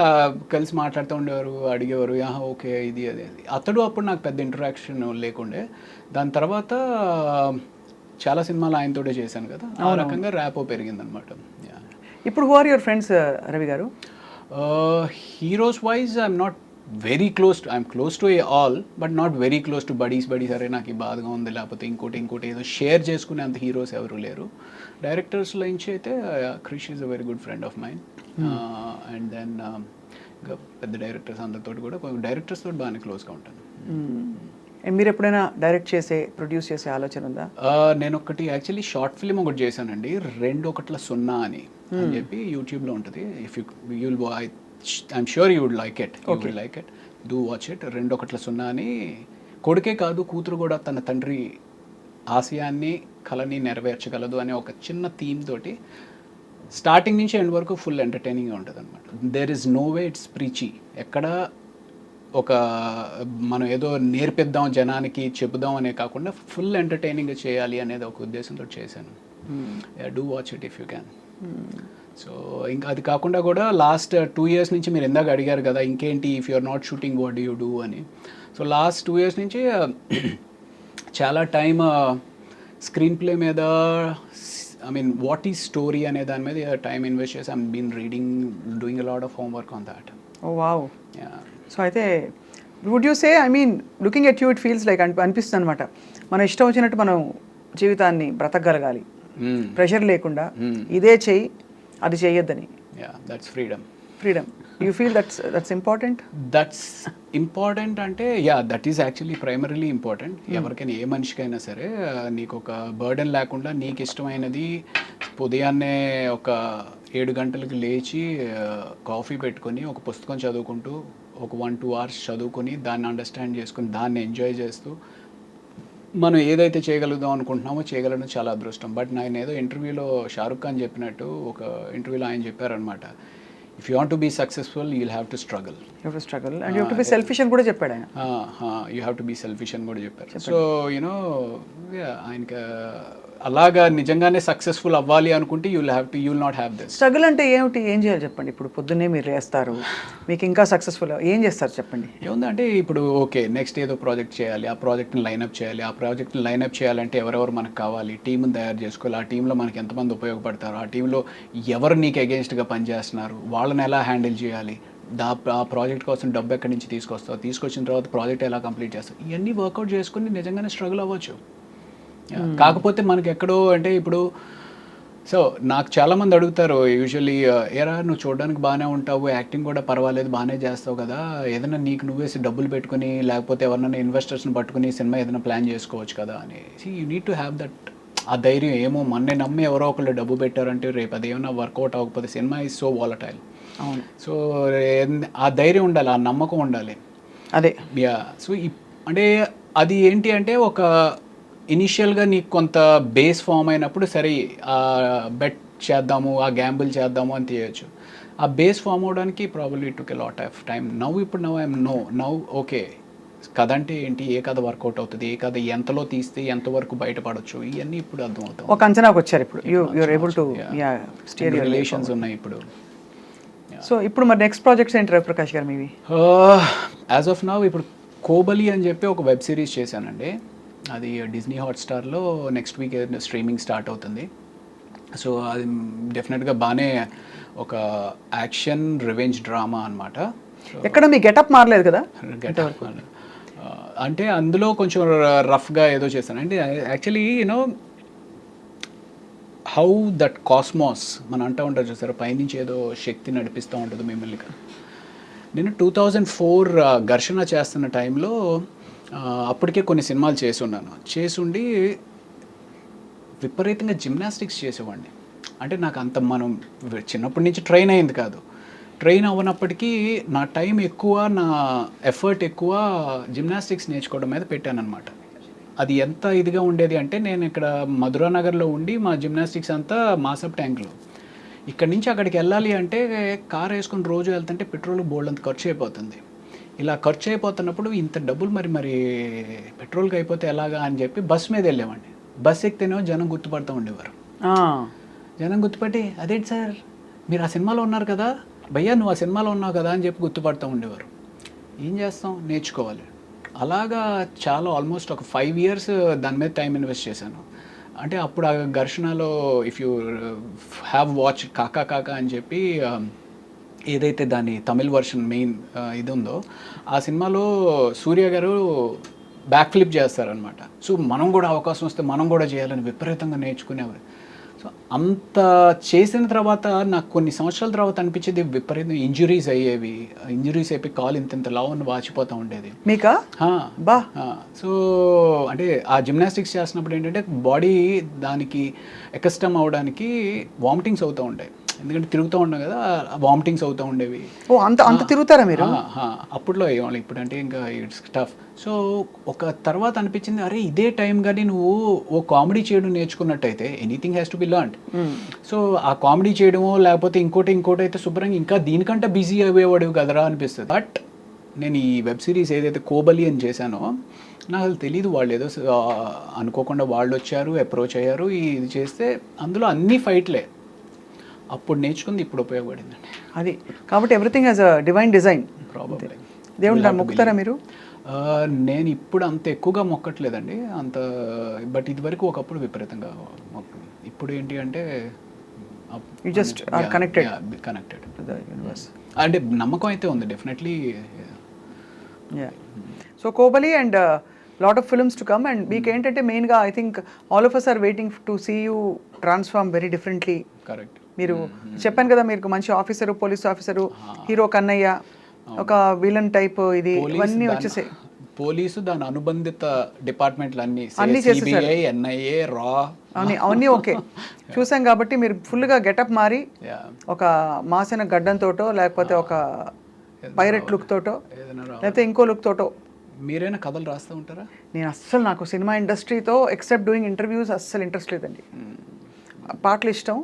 కలిసి మాట్లాడుతూ ఉండేవారు, అడిగేవారు ఓకే ఇది అదే. అతడు అప్పుడు నాకు పెద్ద ఇంటరాక్షన్ లేకుండే. దాని తర్వాత చాలా సినిమాలు ఆయనతోటే చేశాను కదా, ఆ రకంగా ర్యాపో పెరిగిందనమాట. ఇప్పుడు who are your friends Ravi garu? Heroes wise I'm not very close, I'm close to all but not very close to buddies. అరే నాకు ఈ బాధగా ఉంది, లేకపోతే ఇంకోటి ఏదో షేర్ చేసుకునే అంత హీరోస్ ఎవరు లేరు. డైరెక్టర్స్లో నుంచి అయితే Krish is a very good friend of mine. And then ఇంకా పెద్ద డైరెక్టర్స్ అందరితో కూడా, డైరెక్టర్స్ తోటి బాగానే క్లోజ్గా ఉంటాను. మీరు ఎప్పుడైనా డైరెక్ట్ చేసే ప్రొడ్యూస్ చేసే ఆలోచన ఉందా? నేను ఒకటి యాక్చువల్లీ షార్ట్ ఫిల్మ్ ఒకటి చేశానండి, 2:01 అని చెప్పి యూట్యూబ్లో ఉంటుంది. If you'll I'm sure you would like it, you will like it, do watch it. 2:01 అని కొడుకే కాదు కూతురు కూడా తన తండ్రి ఆశయాన్ని కళని నెరవేర్చగలదు అనే ఒక చిన్న థీమ్ తోటి స్టార్టింగ్ నుంచి ఎండ్ వరకు ఫుల్ ఎంటర్టైనింగ్గా ఉంటుంది అనమాట. There is no way it's preachy. ఎక్కడ ఒక మనం ఏదో నేర్పిద్దాం జనానికి చెబుదాం అనే కాకుండా ఫుల్ ఎంటర్టైనింగ్గా చేయాలి అనేది ఒక ఉద్దేశంతో చేశాను. Do watch it if you can. So ఇంకా అది కాకుండా కూడా లాస్ట్ 2 years నుంచి మీరు ఇందాక అడిగారు కదా ఇంకేంటి if you are not shooting what do you do అని. సో లాస్ట్ 2 years నుంచి చాలా టైం స్క్రీన్ ప్లే మీద, I mean what is story అనే దాని మీద టైం ఇన్వెస్ట్ చేసి I'm been reading, doing a lot of homework on that. Oh wow. So అయితే would you say, I mean looking at you it feels like అనిపిస్తుంది అనమాట, మనం ఇష్టం వచ్చినట్టు మనం జీవితాన్ని బ్రతకగలగాలి, ప్రెషర్ లేకుండా ఇదే చెయ్యి అది చెయ్యొద్దని. That's freedom. You feel that's important? That's important అంటే that is actually primarily important. ఎవరికైనా ఏ మనిషికైనా సరే నీకు ఒక బర్డెన్ లేకుండా నీకు ఇష్టమైనది ఉదయాన్నే ఒక 7 గంటలకు లేచి కాఫీ పెట్టుకొని ఒక పుస్తకం చదువుకుంటూ ఒక 1-2 hours చదువుకొని దాన్ని అండర్స్టాండ్ చేసుకుని దాన్ని ఎంజాయ్ చేస్తూ మనం ఏదైతే చేయగలుగుదాం అనుకుంటున్నామో చేయగలడం చాలా అదృష్టం. బట్ నేను ఏదో ఇంటర్వ్యూలో షారుఖ్ ఖాన్ చెప్పినట్టు ఒక ఇంటర్వ్యూలో ఆయన చెప్పారనమాట, if you want to be successful you will have to struggle. And you have to be selfish అని కూడా చెప్పాడు ఆయన. You have to be selfish అని కూడా చెప్పారు. సో యూనో ఆయనకి అలాగా నిజంగానే సక్సెస్ఫుల్ అవ్వాలి అనుకుంటే you will not have this. Struggle అంటే ఏమిటి, ఏం చేయాలి చెప్పండి? ఇప్పుడు పొద్దున్నే మీరు లేస్తారు, మీకు ఇంకా సక్సెస్ఫుల్ ఏం చేస్తారు చెప్పండి? ఏముందంటే ఇప్పుడు ఓకే నెక్స్ట్ ఏదో ప్రాజెక్ట్ చేయాలి, ఆ ప్రాజెక్ట్ని లైనప్ చేయాలి, ఆ ప్రాజెక్ట్ని లైనప్ చేయాలంటే ఎవరెవరు మనకు కావాలి, టీంని తయారు చేసుకోవాలి, ఆ టీంలో మనకి ఎంతమంది ఉపయోగపడతారు, ఆ టీంలో ఎవరు నీకు అగేన్స్ట్గా పనిచేస్తున్నారు, వాళ్ళని ఎలా హ్యాండిల్ చేయాలి, ఆ ప్రాజెక్ట్ కోసం డబ్బు ఎక్కడి నుంచి తీసుకొస్తావు, తీసుకొచ్చిన తర్వాత ప్రాజెక్ట్ ఎలా కంప్లీట్ చేస్తావు, ఇవన్నీ వర్కౌట్ చేసుకుని నిజంగానే స్ట్రగుల్ అవ్వచ్చు. కాకపోతే మనకి ఎక్కడో అంటే ఇప్పుడు సో నాకు చాలామంది అడుగుతారు యూజువల్లీ, ఏరా నువ్వు చూడడానికి బాగానే ఉంటావు, యాక్టింగ్ కూడా పర్వాలేదు బాగానే చేస్తావు కదా, ఏదైనా నీకు నువ్వేసి డబ్బులు పెట్టుకుని లేకపోతే ఎవరినైనా ఇన్వెస్టర్స్ని పట్టుకుని సినిమా ఏదైనా ప్లాన్ చేసుకోవచ్చు కదా అని. You need to have that ఆ ధైర్యం. ఏమో మొన్నే నమ్మి ఎవరో ఒకళ్ళు డబ్బు పెట్టారంటే రేపు అదేమన్నా వర్కౌట్ అవ్వకపోతే సినిమా ఈజ్ సో వాలటైల్. అవును. సో ఆ ధైర్యం ఉండాలి, ఆ నమ్మకం ఉండాలి. అదే సో అంటే అది ఏంటి అంటే ఒక ఇనిషియల్గా నీకు కొంత బేస్ ఫామ్ అయినప్పుడు సరే ఆ బెట్ చేద్దాము, ఆ గ్యాంబుల్ చేద్దాము అని తీయచ్చు. ఆ బేస్ ఫామ్ అవడానికి probably took a lot of time. ఇప్పుడు ఐఎమ్ నౌ ఓకే కథ అంటే ఏంటి, ఏ కథ వర్కౌట్ అవుతుంది, ఏ కథ ఎంతలో తీస్తే ఎంతవరకు బయటపడవచ్చు, ఇవన్నీ ఇప్పుడు అర్థం అవుతాయి. ఒక అంచనాకు వచ్చారు ఇప్పుడు, you're able to steer your relations ఉన్నాయి ఇప్పుడు. సో ఇప్పుడు మరి నెక్స్ట్ ప్రాజెక్ట్స్ ఏంటి రవిప్రకాష్ గారు మీవి? యాజ్ ఆఫ్ నౌ ఇప్పుడు కోబలి అని చెప్పి ఒక వెబ్ సిరీస్ చేశానండి. అది డిజ్నీ హాట్స్టార్లో నెక్స్ట్ వీక్ స్ట్రీమింగ్ స్టార్ట్ అవుతుంది. సో అది డెఫినెట్గా బాగానే ఒక యాక్షన్ రివెంజ్ డ్రామా అనమాట. ఎక్కడ మీ గెటప్ మారలేదు కదా? అంటే అందులో కొంచెం రఫ్గా ఏదో చేశాను అంటే actually you know how that cosmos మనం అంటూ ఉంటారు చూసారు, పైనుంచి ఏదో శక్తి నడిపిస్తూ ఉంటుంది మిమ్మల్ని. నేను 2004 ఘర్షణ చేస్తున్న టైంలో అప్పటికే కొన్ని సినిమాలు చేసుండి విపరీతంగా జిమ్నాస్టిక్స్ చేసేవాడిని. అంటే నాకు అంత మనం చిన్నప్పటి నుంచి ట్రైన్ అయింది కాదు, ట్రైన్ అవ్వనప్పటికీ నా టైం ఎక్కువ, నా ఎఫర్ట్ ఎక్కువ జిమ్నాస్టిక్స్ నేర్చుకోవడం మీద పెట్టానన్నమాట. అది ఎంత ఇదిగా ఉండేది అంటే నేను ఇక్కడ మధురానగర్లో ఉండి మా జిమ్నాస్టిక్స్ అంతా మాసప్ ట్యాంక్లో, ఇక్కడి నుంచి అక్కడికి వెళ్ళాలి అంటే కార్ వేసుకొని రోజు వెళ్తుంటే పెట్రోల్ బోల్డ్ అంత ఖర్చు అయిపోతుంది. ఇలా ఖర్చు అయిపోతున్నప్పుడు ఇంత డబ్బులు మరి పెట్రోల్కి అయిపోతే ఎలాగా అని చెప్పి బస్ మీద వెళ్ళేవాడిని. బస్ ఎక్కితేనేమో జనం గుర్తుపడుతూ ఉండేవారు. జనం గుర్తుపట్టి అదేంటి సార్ మీరు ఆ సినిమాలో ఉన్నారు కదా, భయ్యా నువ్వు ఆ సినిమాలో ఉన్నావు కదా అని చెప్పి గుర్తుపడుతూ ఉండేవారు. ఏం చేస్తాం, నేర్చుకోవాలి. అలాగా చాలా ఆల్మోస్ట్ ఒక 5 years దాని మీద టైం ఇన్వెస్ట్ చేశాను. అంటే అప్పుడు ఆ ఘర్షణలో ఇఫ్ యూ హ్యావ్ వాచ్ కాకా కాకా అని చెప్పి ఏదైతే దాని తమిళ్ వర్షన్ మెయిన్ ఇది ఉందో ఆ సినిమాలో సూర్య గారు బ్యాక్ ఫ్లిప్ చేస్తారనమాట. సో మనం కూడా అవకాశం వస్తే మనం కూడా చేయాలని విపరీతంగా నేర్చుకునేవారు. సో అంత చేసిన తర్వాత నాకు కొన్ని సంవత్సరాల తర్వాత అనిపించేది విపరీతం ఇంజురీస్ అయ్యేవి, ఇంజురీస్ అయిపోయి కాలు ఇంత లావును వాచిపోతూ ఉండేది. మీకా? బా. సో అంటే ఆ జిమ్నాస్టిక్స్ చేస్తున్నప్పుడు ఏంటంటే బాడీ దానికి ఎకస్టమ్ అవడానికి వామిటింగ్స్ అవుతూ ఉంటాయి, ఎందుకంటే తిరుగుతూ ఉన్నాం కదా, వామిటింగ్స్ అవుతూ ఉండేవి. ఓ అంత అంత తిరుగుతారా మీరు? అప్పట్లో అయ్యేవాళ్ళు, ఇప్పుడంటే ఇంకా ఇట్స్ టఫ్. సో ఒక తర్వాత అనిపించింది, అరే ఇదే టైం కానీ నువ్వు ఓ కామెడీ చేయడం నేర్చుకున్నట్టయితే anything has to be learned. So ఆ కామెడీ చేయడమో లేకపోతే ఇంకోటి అయితే శుభ్రంగా ఇంకా దీనికంటే బిజీ అయ్యేవాడు కదరా అనిపిస్తుంది. బట్ నేను ఈ వెబ్ సిరీస్ ఏదైతే కోబలి అని చేశానో నాకు అది తెలీదు, వాళ్ళు ఏదో అనుకోకుండా వాళ్ళు వచ్చారు, అప్రోచ్ అయ్యారు, ఇది చేస్తే అందులో అన్ని ఫైట్లే. అప్పుడు నేర్చుకుంది ఇప్పుడు ఉపయోగపడిందండి. అది కాబట్టి everything has a divine design. Probably. దేవుడు మొక్కుతారా మీరు? నేను ఇప్పుడు అంత ఎక్కువగా మొక్కట్లేదండి అంత, బట్ ఇదివరకు ఒకప్పుడు విపరీతంగా ఇప్పుడు ఏంటి అంటే you just are connected to the universe. అంటే నమ్మకం అయితే ఉంది definitely. So Kobali and lot of films to come. And మీకు ఏంటంటే మెయిన్గా I think all of us are waiting to see you transform very differently. Correct. మీరు చెప్పాను కదా, మీరు మంచి officer, police officer, hero Kannayya, ఒక విలన్ టైప్, ఇది ఇవన్నీ వచ్చేసాయి. పోలీసు దాని అనుబంధిత డిపార్ట్మెంట్లు అన్ని చేసేసారు. CBI, NIA, రా అవన్నీ ఓకే చూసాం. కాబట్టి మీరు ఫుల్గా గెటప్ మారి ఒక మాసిన గడ్డంతోటో లేకపోతే ఒక పైరెట్ లుక్ తోటో లేకపోతే ఇంకో లుక్ తోటో. మీరైనా కథలు రాస్తూ ఉంటారా? నేను అస్సలు, నాకు సినిమా ఇండస్ట్రీతో ఎక్సెప్ట్ డూయింగ్ ఇంటర్వ్యూస్ అస్సలు ఇంట్రెస్ట్ లేదండి. పాటలు ఇష్టం.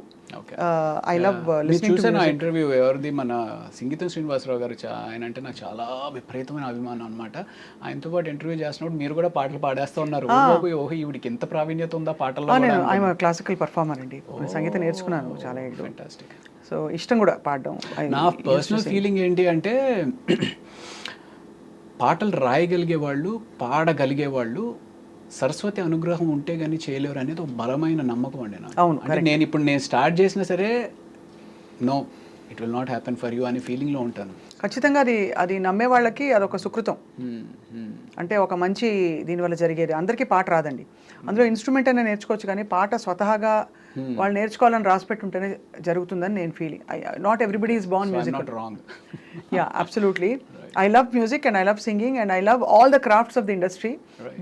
I love listening to music. Interview ఎవరిది, మన సింగీతం శ్రీనివాసరావు గారు, ఆయన అంటే నాకు చాలా విపరీతమైన అభిమానం అనమాట. ఆయనతో పాటు ఇంటర్వ్యూ చేసినప్పుడు మీరు కూడా పాటలు పాడేస్తూ ఉన్నారు. ఓహో ఈవిడికి ఎంత ప్రావీణ్యత ఉందా పాటల్లో. నేను ఐఎమ్ క్లాసికల్ పర్ఫార్మర్ అండి, సంగీతం నేర్చుకున్నాను చాలా ఏళ్ళు. ఫెంటాస్టిక్. సో ఇష్టం కూడా పాడడం. నా పర్సనల్ ఫీలింగ్ ఏంటి అంటే పాటలు రాయగలిగే వాళ్ళు, పాడగలిగే వాళ్ళు సరస్వతి అనుగ్రహం ఉంటే కానీ చేయలేరు అనేది ఒక బలమైన నమ్మకం అండి నాకు. అవును. అంటే నేను స్టార్ట్ చేసినా సరే no it will not happen for you అనే ఫీలింగ్లో ఉంటాను. ఖచ్చితంగా అది నమ్మే వాళ్ళకి అదొక సుకృతం. అంటే ఒక మంచి దీనివల్ల జరిగేది. అందరికీ పాట రాదండి, అందులో ఇన్స్ట్రుమెంట్ అయినా నేర్చుకోవచ్చు, కానీ పాట స్వతహాగా వాళ్ళు నేర్చుకోవాలని రాసిపెట్టుంటేనే జరుగుతుందని నేను feeling. Not everybody is Born music. Wrong. Yeah, absolutely. I love music and I love singing and I love all the crafts of the industry,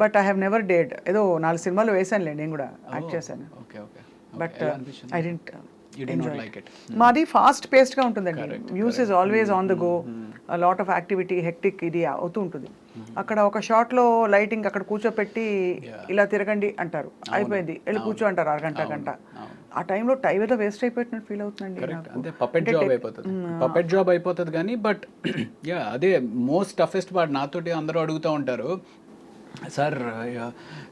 but I have never dared. ఏదో 4 సినిమాలు వేసానులే, నేను కూడా యాక్ట్ చేశాను. But I didn't enjoy it. మాది fast పేస్డ్గా ఉంటుందండి. News is always on the go, lot of activity, hectic ఇది అవుతూ ఉంటుంది. అక్కడ ఒక షాట్లో లైటింగ్ అక్కడ కూర్చోపెట్టి ఇలా తిరగండి అంటారు, అయిపోయింది, వెళ్ళి కూర్చో అంటారు గంట. ఆ టైంలో టైం ఏదో వేస్ట్ అయిపోయినట్టు ఫీల్ అవుతుందండి. అంటే పపెట్ జాబ్ అయిపోతుంది కానీ బట్ యా అదే మోస్ట్ టఫెస్ట్ పార్ట్. నాతోటి అందరూ అడుగుతూ ఉంటారు, సార్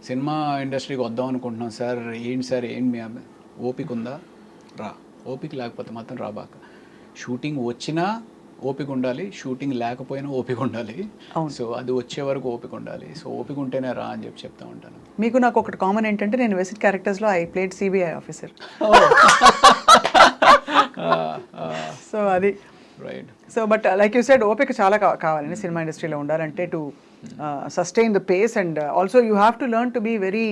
సినిమా ఇండస్ట్రీకి వద్దాం అనుకుంటున్నాం సార్, ఏంటి సార్ మీ ఓపిక ఉందా? రా. ఓపిక లేకపోతే మాత్రం రాబాక. షూటింగ్ వచ్చినా ఓపిక ఉండాలి, షూటింగ్ లేకపోయినా ఓపిక ఉండాలి. సో అది వచ్చే వరకు ఓపిక ఉండాలి. సో ఓపిక ఉంటేనే రా అని చెప్తా ఉంటాను. మీకు నాకు ఒకటి కామన్ ఏంటంటే, నేను వెసిట్ క్యారెక్టర్స్లో I played CBI officer. So అది right. So but like you said, ఓపిక చాలా కావాలండి సినిమా ఇండస్ట్రీలో ఉండాలంటే, to sustain the pace. And also you have to learn to be very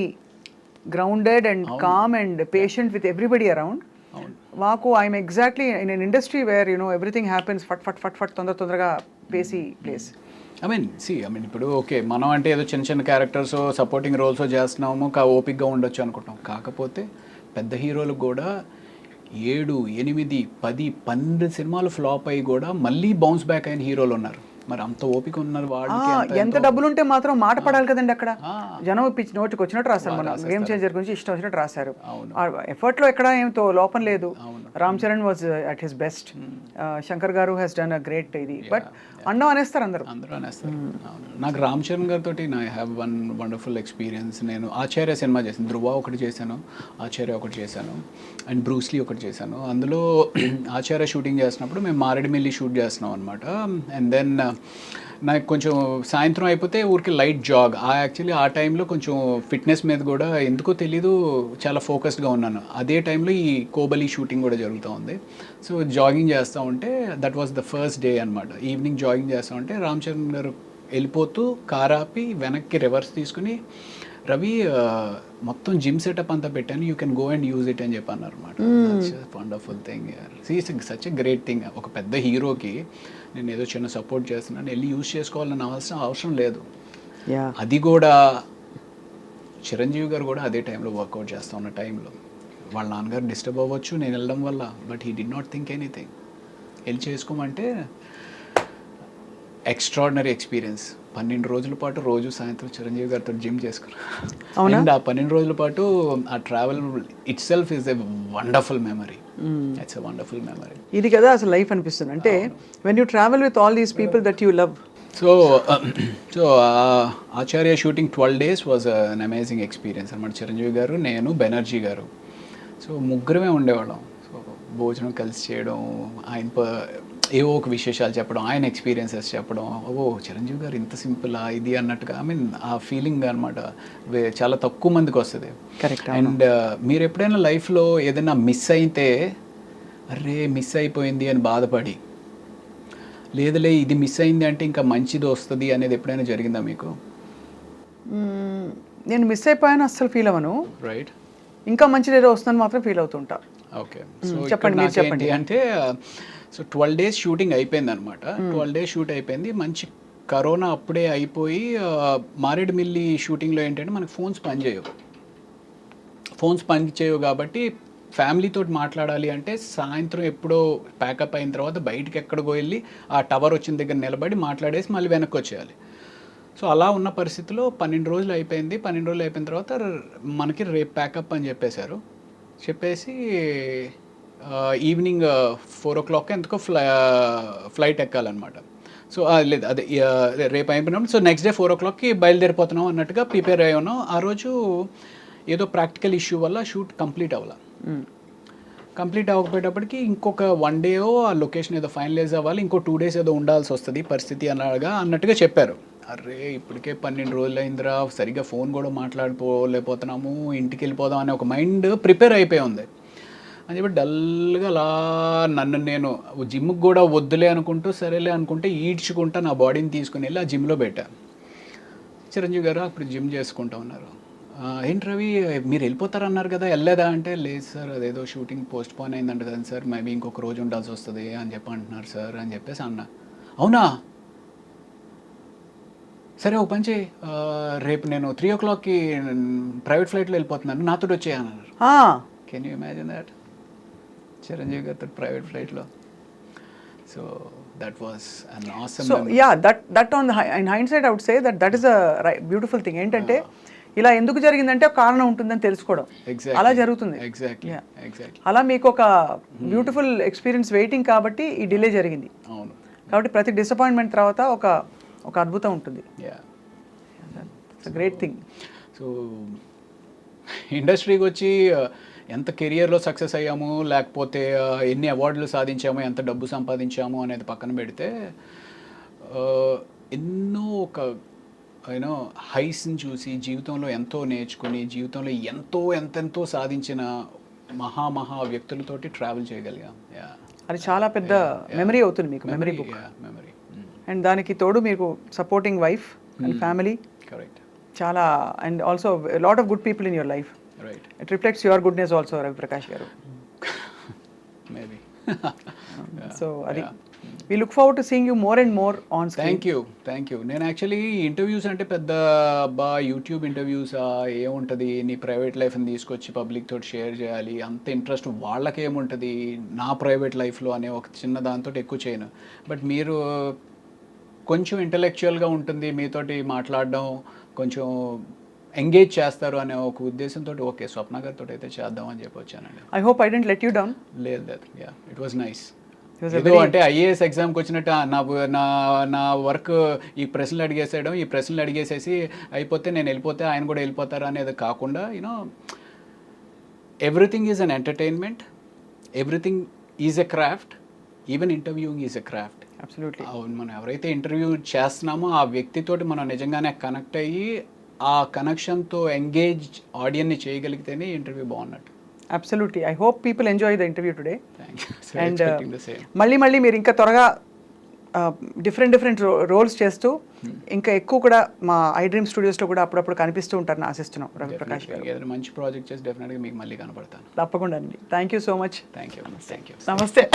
grounded and calm and patient with everybody around. మాకు I'm exactly in an industry where everything happens ఫట్ తొందరగా pacy place. I mean ఇప్పుడు okay మనం అంటే ఏదో చిన్న characters supporting roles చేస్తున్నాము, ఓపిక్గా ఉండొచ్చు అనుకుంటాం. కాకపోతే పెద్ద హీరోలకు కూడా 7, 8, 10, 12 సినిమాలు ఫ్లాప్ అయ్యి కూడా మళ్ళీ బౌన్స్ బ్యాక్ అయిన హీరోలు ఉన్నారు. మరి అంత ఓపిక ఉన్నారు వాళ్ళకి. ఎంత డబ్బులు ఉంటే మాత్రం మాట పడాలి కదండి. అక్కడ జనం పిచ్చి నోటికి వచ్చినట్టు రాస్తారు. మన గేమ్ చేంజర్ గురించి ఇష్టం వచ్చినట్టు రాశారు. ఎఫర్ట్లో ఎక్కడ ఏమితో లోపం లేదు. Ram Charan was at his best. Shankar గారు హ్యాస్ డన్ అ గ్రేట్ ఇది. బట్ అండం అనేస్తారు అందరూ అనేస్తారు. నాకు రామ్ చరణ్ గారితో I have one wonderful experience. నేను ఆచార్య సినిమా చేశాను, ధృవ ఒకటి చేశాను, ఆచార్య ఒకటి చేశాను, అండ్ బ్రూస్లీ ఒకటి చేశాను. అందులో ఆచార్య షూటింగ్ చేసినప్పుడు మేము మారేడుమిల్లి షూట్ చేస్తున్నాం అనమాట. అండ్ దెన్ నాకు కొంచెం సాయంత్రం అయిపోతే ఊరికి లైట్ జాగ్. యాక్చువల్లీ ఆ టైంలో కొంచెం ఫిట్నెస్ మీద కూడా ఎందుకో తెలీదు చాలా ఫోకస్డ్గా ఉన్నాను. అదే టైంలో ఈ కోబలి షూటింగ్ కూడా జరుగుతూ ఉంది. సో జాగింగ్ చేస్తూ ఉంటే that was the first day అనమాట. ఈవినింగ్ జాగింగ్ చేస్తూ ఉంటే రామ్ చరణ్ గారు వెళ్ళిపోతూ కార్ ఆపి వెనక్కి రివర్స్ తీసుకుని రవి మొత్తం జిమ్ సెటప్ అంతా పెట్టాను, you can go and use it అని చెప్పి అన్నారు అనమాట. Wonderful thing, such a great thing. ఒక పెద్ద హీరోకి నేను ఏదో చిన్న సపోర్ట్ చేస్తున్నాను, వెళ్ళి యూజ్ చేసుకోవాలని అవసరం లేదు. అది కూడా చిరంజీవి గారు కూడా అదే టైంలో వర్కౌట్ చేస్తూ ఉన్న టైంలో వాళ్ళ నాన్నగారు డిస్టర్బ్ అవ్వచ్చు నేను వెళ్ళడం వల్ల, but he did not think anything. వెళ్ళి చేసుకోమంటే ఎక్స్ట్రాడినరీ ఎక్స్పీరియన్స్. 12 రోజుల పాటు రోజు సాయంత్రం చిరంజీవి గారితో జిమ్ చేసుకున్నాను. అండ్ ఆ 12 రోజుల పాటు ఆ travel it self is a wonderful memory. It's a wonderful memory. ఇది కదా అసలు లైఫ్ అనిపిస్తుంది. అంటే when you travel with all these people that you love. So Acharya shooting 12 days was an amazing experience అనమాట. చిరంజీవి గారు, నేను, బెనర్జీ గారు, సో ముగ్గురమే ఉండేవాళ్ళం. సో భోజనం కలిసి చేయడం, ఆయన ఏవో ఒక విశేషాలు చెప్పడం, ఆయన ఎక్స్పీరియన్సెస్ చెప్పడం, ఓ చిరంజీవి గారు ఇంత సింపులా ఇది అన్నట్టుగా. ఐ మీన్ ఆ ఫీలింగ్ అనమాట చాలా తక్కువ మందికి వస్తుంది. కరెక్ట్. అండ్ మీరు ఎప్పుడైనా లైఫ్లో ఏదైనా మిస్ అయితే అరే మిస్ అయిపోయింది అని బాధపడి, లేదులే ఇది మిస్ అయింది అంటే ఇంకా మంచిది వస్తుంది అనేది ఎప్పుడైనా జరిగిందా మీకు? నేను మిస్ అయిపోయాను అస్సలు ఫీల్ అవ్వను. రైట్. ఇంకా మంచిది ఏదో వస్తుందని మాత్రం ఫీల్ అవుతుంటా. ఓకే. సో చెప్పండి, మీరు చెప్పండి. అంటే సో 12 days షూటింగ్ అయిపోయింది అనమాట. 12 days షూట్ అయిపోయింది. మంచి కరోనా అప్పుడే అయిపోయి మారేడుమిల్లి షూటింగ్లో ఏంటంటే మనకు ఫోన్స్ పనిచేయవు కాబట్టి ఫ్యామిలీతో మాట్లాడాలి అంటే సాయంత్రం ఎప్పుడో ప్యాకప్ అయిన తర్వాత బయటికి ఎక్కడికో వెళ్ళి ఆ టవర్ వచ్చిన దగ్గర నిలబడి మాట్లాడేసి మళ్ళీ వెనక్కి వచ్చేయాలి. సో అలా ఉన్న పరిస్థితిలో 12 రోజులు అయిపోయింది. 12 రోజులు అయిపోయిన తర్వాత మనకి రేపు ప్యాకప్ అని చెప్పేసి ఈవినింగ్ 4 o'clock ఎందుకో ఫ్లైట్ ఎక్కాలన్నమాట. సో లేదు అదే రేపు అయిపోయినప్పుడు సో నెక్స్ట్ డే 4 o'clockకి బయలుదేరిపోతున్నాం అన్నట్టుగా ప్రిపేర్ అయ్యి ఉన్నాం. ఆ రోజు ఏదో ప్రాక్టికల్ ఇష్యూ వల్ల షూట్ కంప్లీట్ అవ్వకపోయేటప్పటికి ఇంకొక 1 day ఆ లొకేషన్ ఏదో ఫైనలైజ్ అవ్వాలి, ఇంకో 2 days ఏదో ఉండాల్సి వస్తుంది పరిస్థితి అన్నట్టుగా చెప్పారు. అరే ఇప్పటికే 12 రోజులు అయిందిరా, సరిగ్గా ఫోన్ కూడా మాట్లాడుకోలేకపోతున్నాము, ఇంటికి వెళ్ళిపోదాం అనే ఒక మైండ్ ప్రిపేర్ అయిపోయి ఉంది అని చెప్పి డల్గా అలా నన్ను నేను జిమ్కి కూడా వద్దులే అనుకుంటూ సరేలే అనుకుంటే ఈడ్చుకుంటా నా బాడీని తీసుకుని వెళ్ళి ఆ జిమ్లో పెట్టాను. చిరంజీవి గారు అప్పుడు జిమ్ చేసుకుంటా ఉన్నారు. ఏంటి రవి మీరు వెళ్ళిపోతారన్నారు కదా, వెళ్ళలేదా అంటే లేదు సార్ అదేదో షూటింగ్ పోస్ట్ పోన్ అయిందంట కదా సార్, మేబీ ఇంకొక రోజు ఉండాల్సి వస్తుంది అని చెప్పి అంటున్నారు సార్ అని చెప్పేసి అన్నా. అవునా సరే ఓ పని చేయి, రేపు నేను 3 o'clockకి ప్రైవేట్ ఫ్లైట్లో వెళ్ళిపోతున్నాను, నాతో వచ్చేయన్నారు. Can you imagine that? Chiranjeevi గారితో ప్రైవేట్ ఫ్లైట్లో. So that was an awesome so memory. yeah that on the in hindsight I would say that is a beautiful thing. ఏంటంటే ఇలా ఎందుకు జరిగిందంటే ఒక కారణం ఉంటుందని తెలుసుకోవడం, అలా జరుగుతుంది. ఎగ్జాక్ట్లీ. అలా మీకు ఒక బ్యూటిఫుల్ ఎక్స్పీరియన్స్ వెయిటింగ్ కాబట్టి ఈ డిలే జరిగింది. అవును. కాబట్టి ప్రతి డిసప్పాయింట్మెంట్ తర్వాత ఒక అద్భుతం ఉంటుంది. It's great thing. సో ఇండస్ట్రీకి వచ్చి ఎంత కెరియర్లో సక్సెస్ అయ్యాము, లేకపోతే ఎన్ని అవార్డులు సాధించాము, ఎంత డబ్బు సంపాదించాము అనేది పక్కన పెడితే ఎన్నో ఒక యూనో హైస్ని చూసి జీవితంలో ఎంతో నేర్చుకుని జీవితంలో ఎంతెంతో సాధించిన మహా వ్యక్తులతోటి ట్రావెల్ చేయగలిగాం. అది చాలా పెద్ద మెమరీ అవుతుంది మీకు, మెమరీ బుక్. మెమరీ. అండ్ దానికి తోడు మీకు supporting wife and family. Correct. చాలా and also lot of good people in your life. Right. It reflects your goodness also, Ravi Prakash garu. Maybe. So adi we look forward to seeing you more and more on screen. Thank you. నేను actually interviews అంటే పెద్ద YouTube interviews ఏముంటుంది, నీ private లైఫ్ని తీసుకొచ్చి public తోటి share చేయాలి అంత ఇంట్రెస్ట్ వాళ్ళకేముంటుంది నా ప్రైవేట్ లైఫ్లో అనే ఒక చిన్న దాంతో ఎక్కువ చేయను. బట్ మీరు కొంచెం ఇంటలెక్చువల్గా ఉంటుంది, మీతోటి మాట్లాడడం కొంచెం ఎంగేజ్ చేస్తారు అనే ఒక ఉద్దేశంతో ఓకే స్వప్న గారితో అయితే చేద్దాం అని చెప్పి వచ్చానండి. I hope I didn't let you down. లేదు ఇట్ వాజ్ నైస్. అంటే ఐఏఎస్ ఎగ్జామ్కి వచ్చినట్టు నా వర్క్ ఈ ప్రశ్నలు అడిగేసేసి అయిపోతే నేను వెళ్ళిపోతే ఆయన కూడా వెళ్ళిపోతారు అనేది కాకుండా you know everything is an entertainment, everything is a craft, even interviewing is a craft. Absolutely. అవును, మనం ఎవరైతే ఇంటర్వ్యూ చేస్తున్నామో ఆ వ్యక్తితోటి మనం నిజంగానే కనెక్ట్ అయ్యి ఆ కనెక్షన్తో ఎంగేజ్ ఆడియన్ని చేయగలిగితేనే ఇంటర్వ్యూ బాగున్నట్టు. Absolutely. I hope people enjoy the interview today. Thank you. And మళ్ళీ మీరు ఇంకా త్వరగా డిఫరెంట్ రోల్స్ చేస్తూ ఇంకా ఎక్కువ కూడా మా ఐ డ్రీమ్ స్టూడియోస్లో కూడా అప్పుడప్పుడు కనిపిస్తూ ఉంటారని ఆశిస్తున్నాం రవి ప్రకాష్ గారు. ఏదైనా మంచి ప్రాజెక్ట్ చేసి డెఫినెట్గా మీకు మళ్ళీ కనపడతాను. తప్పకుండా అండి. Thank you so much. Thank you. నమస్తే.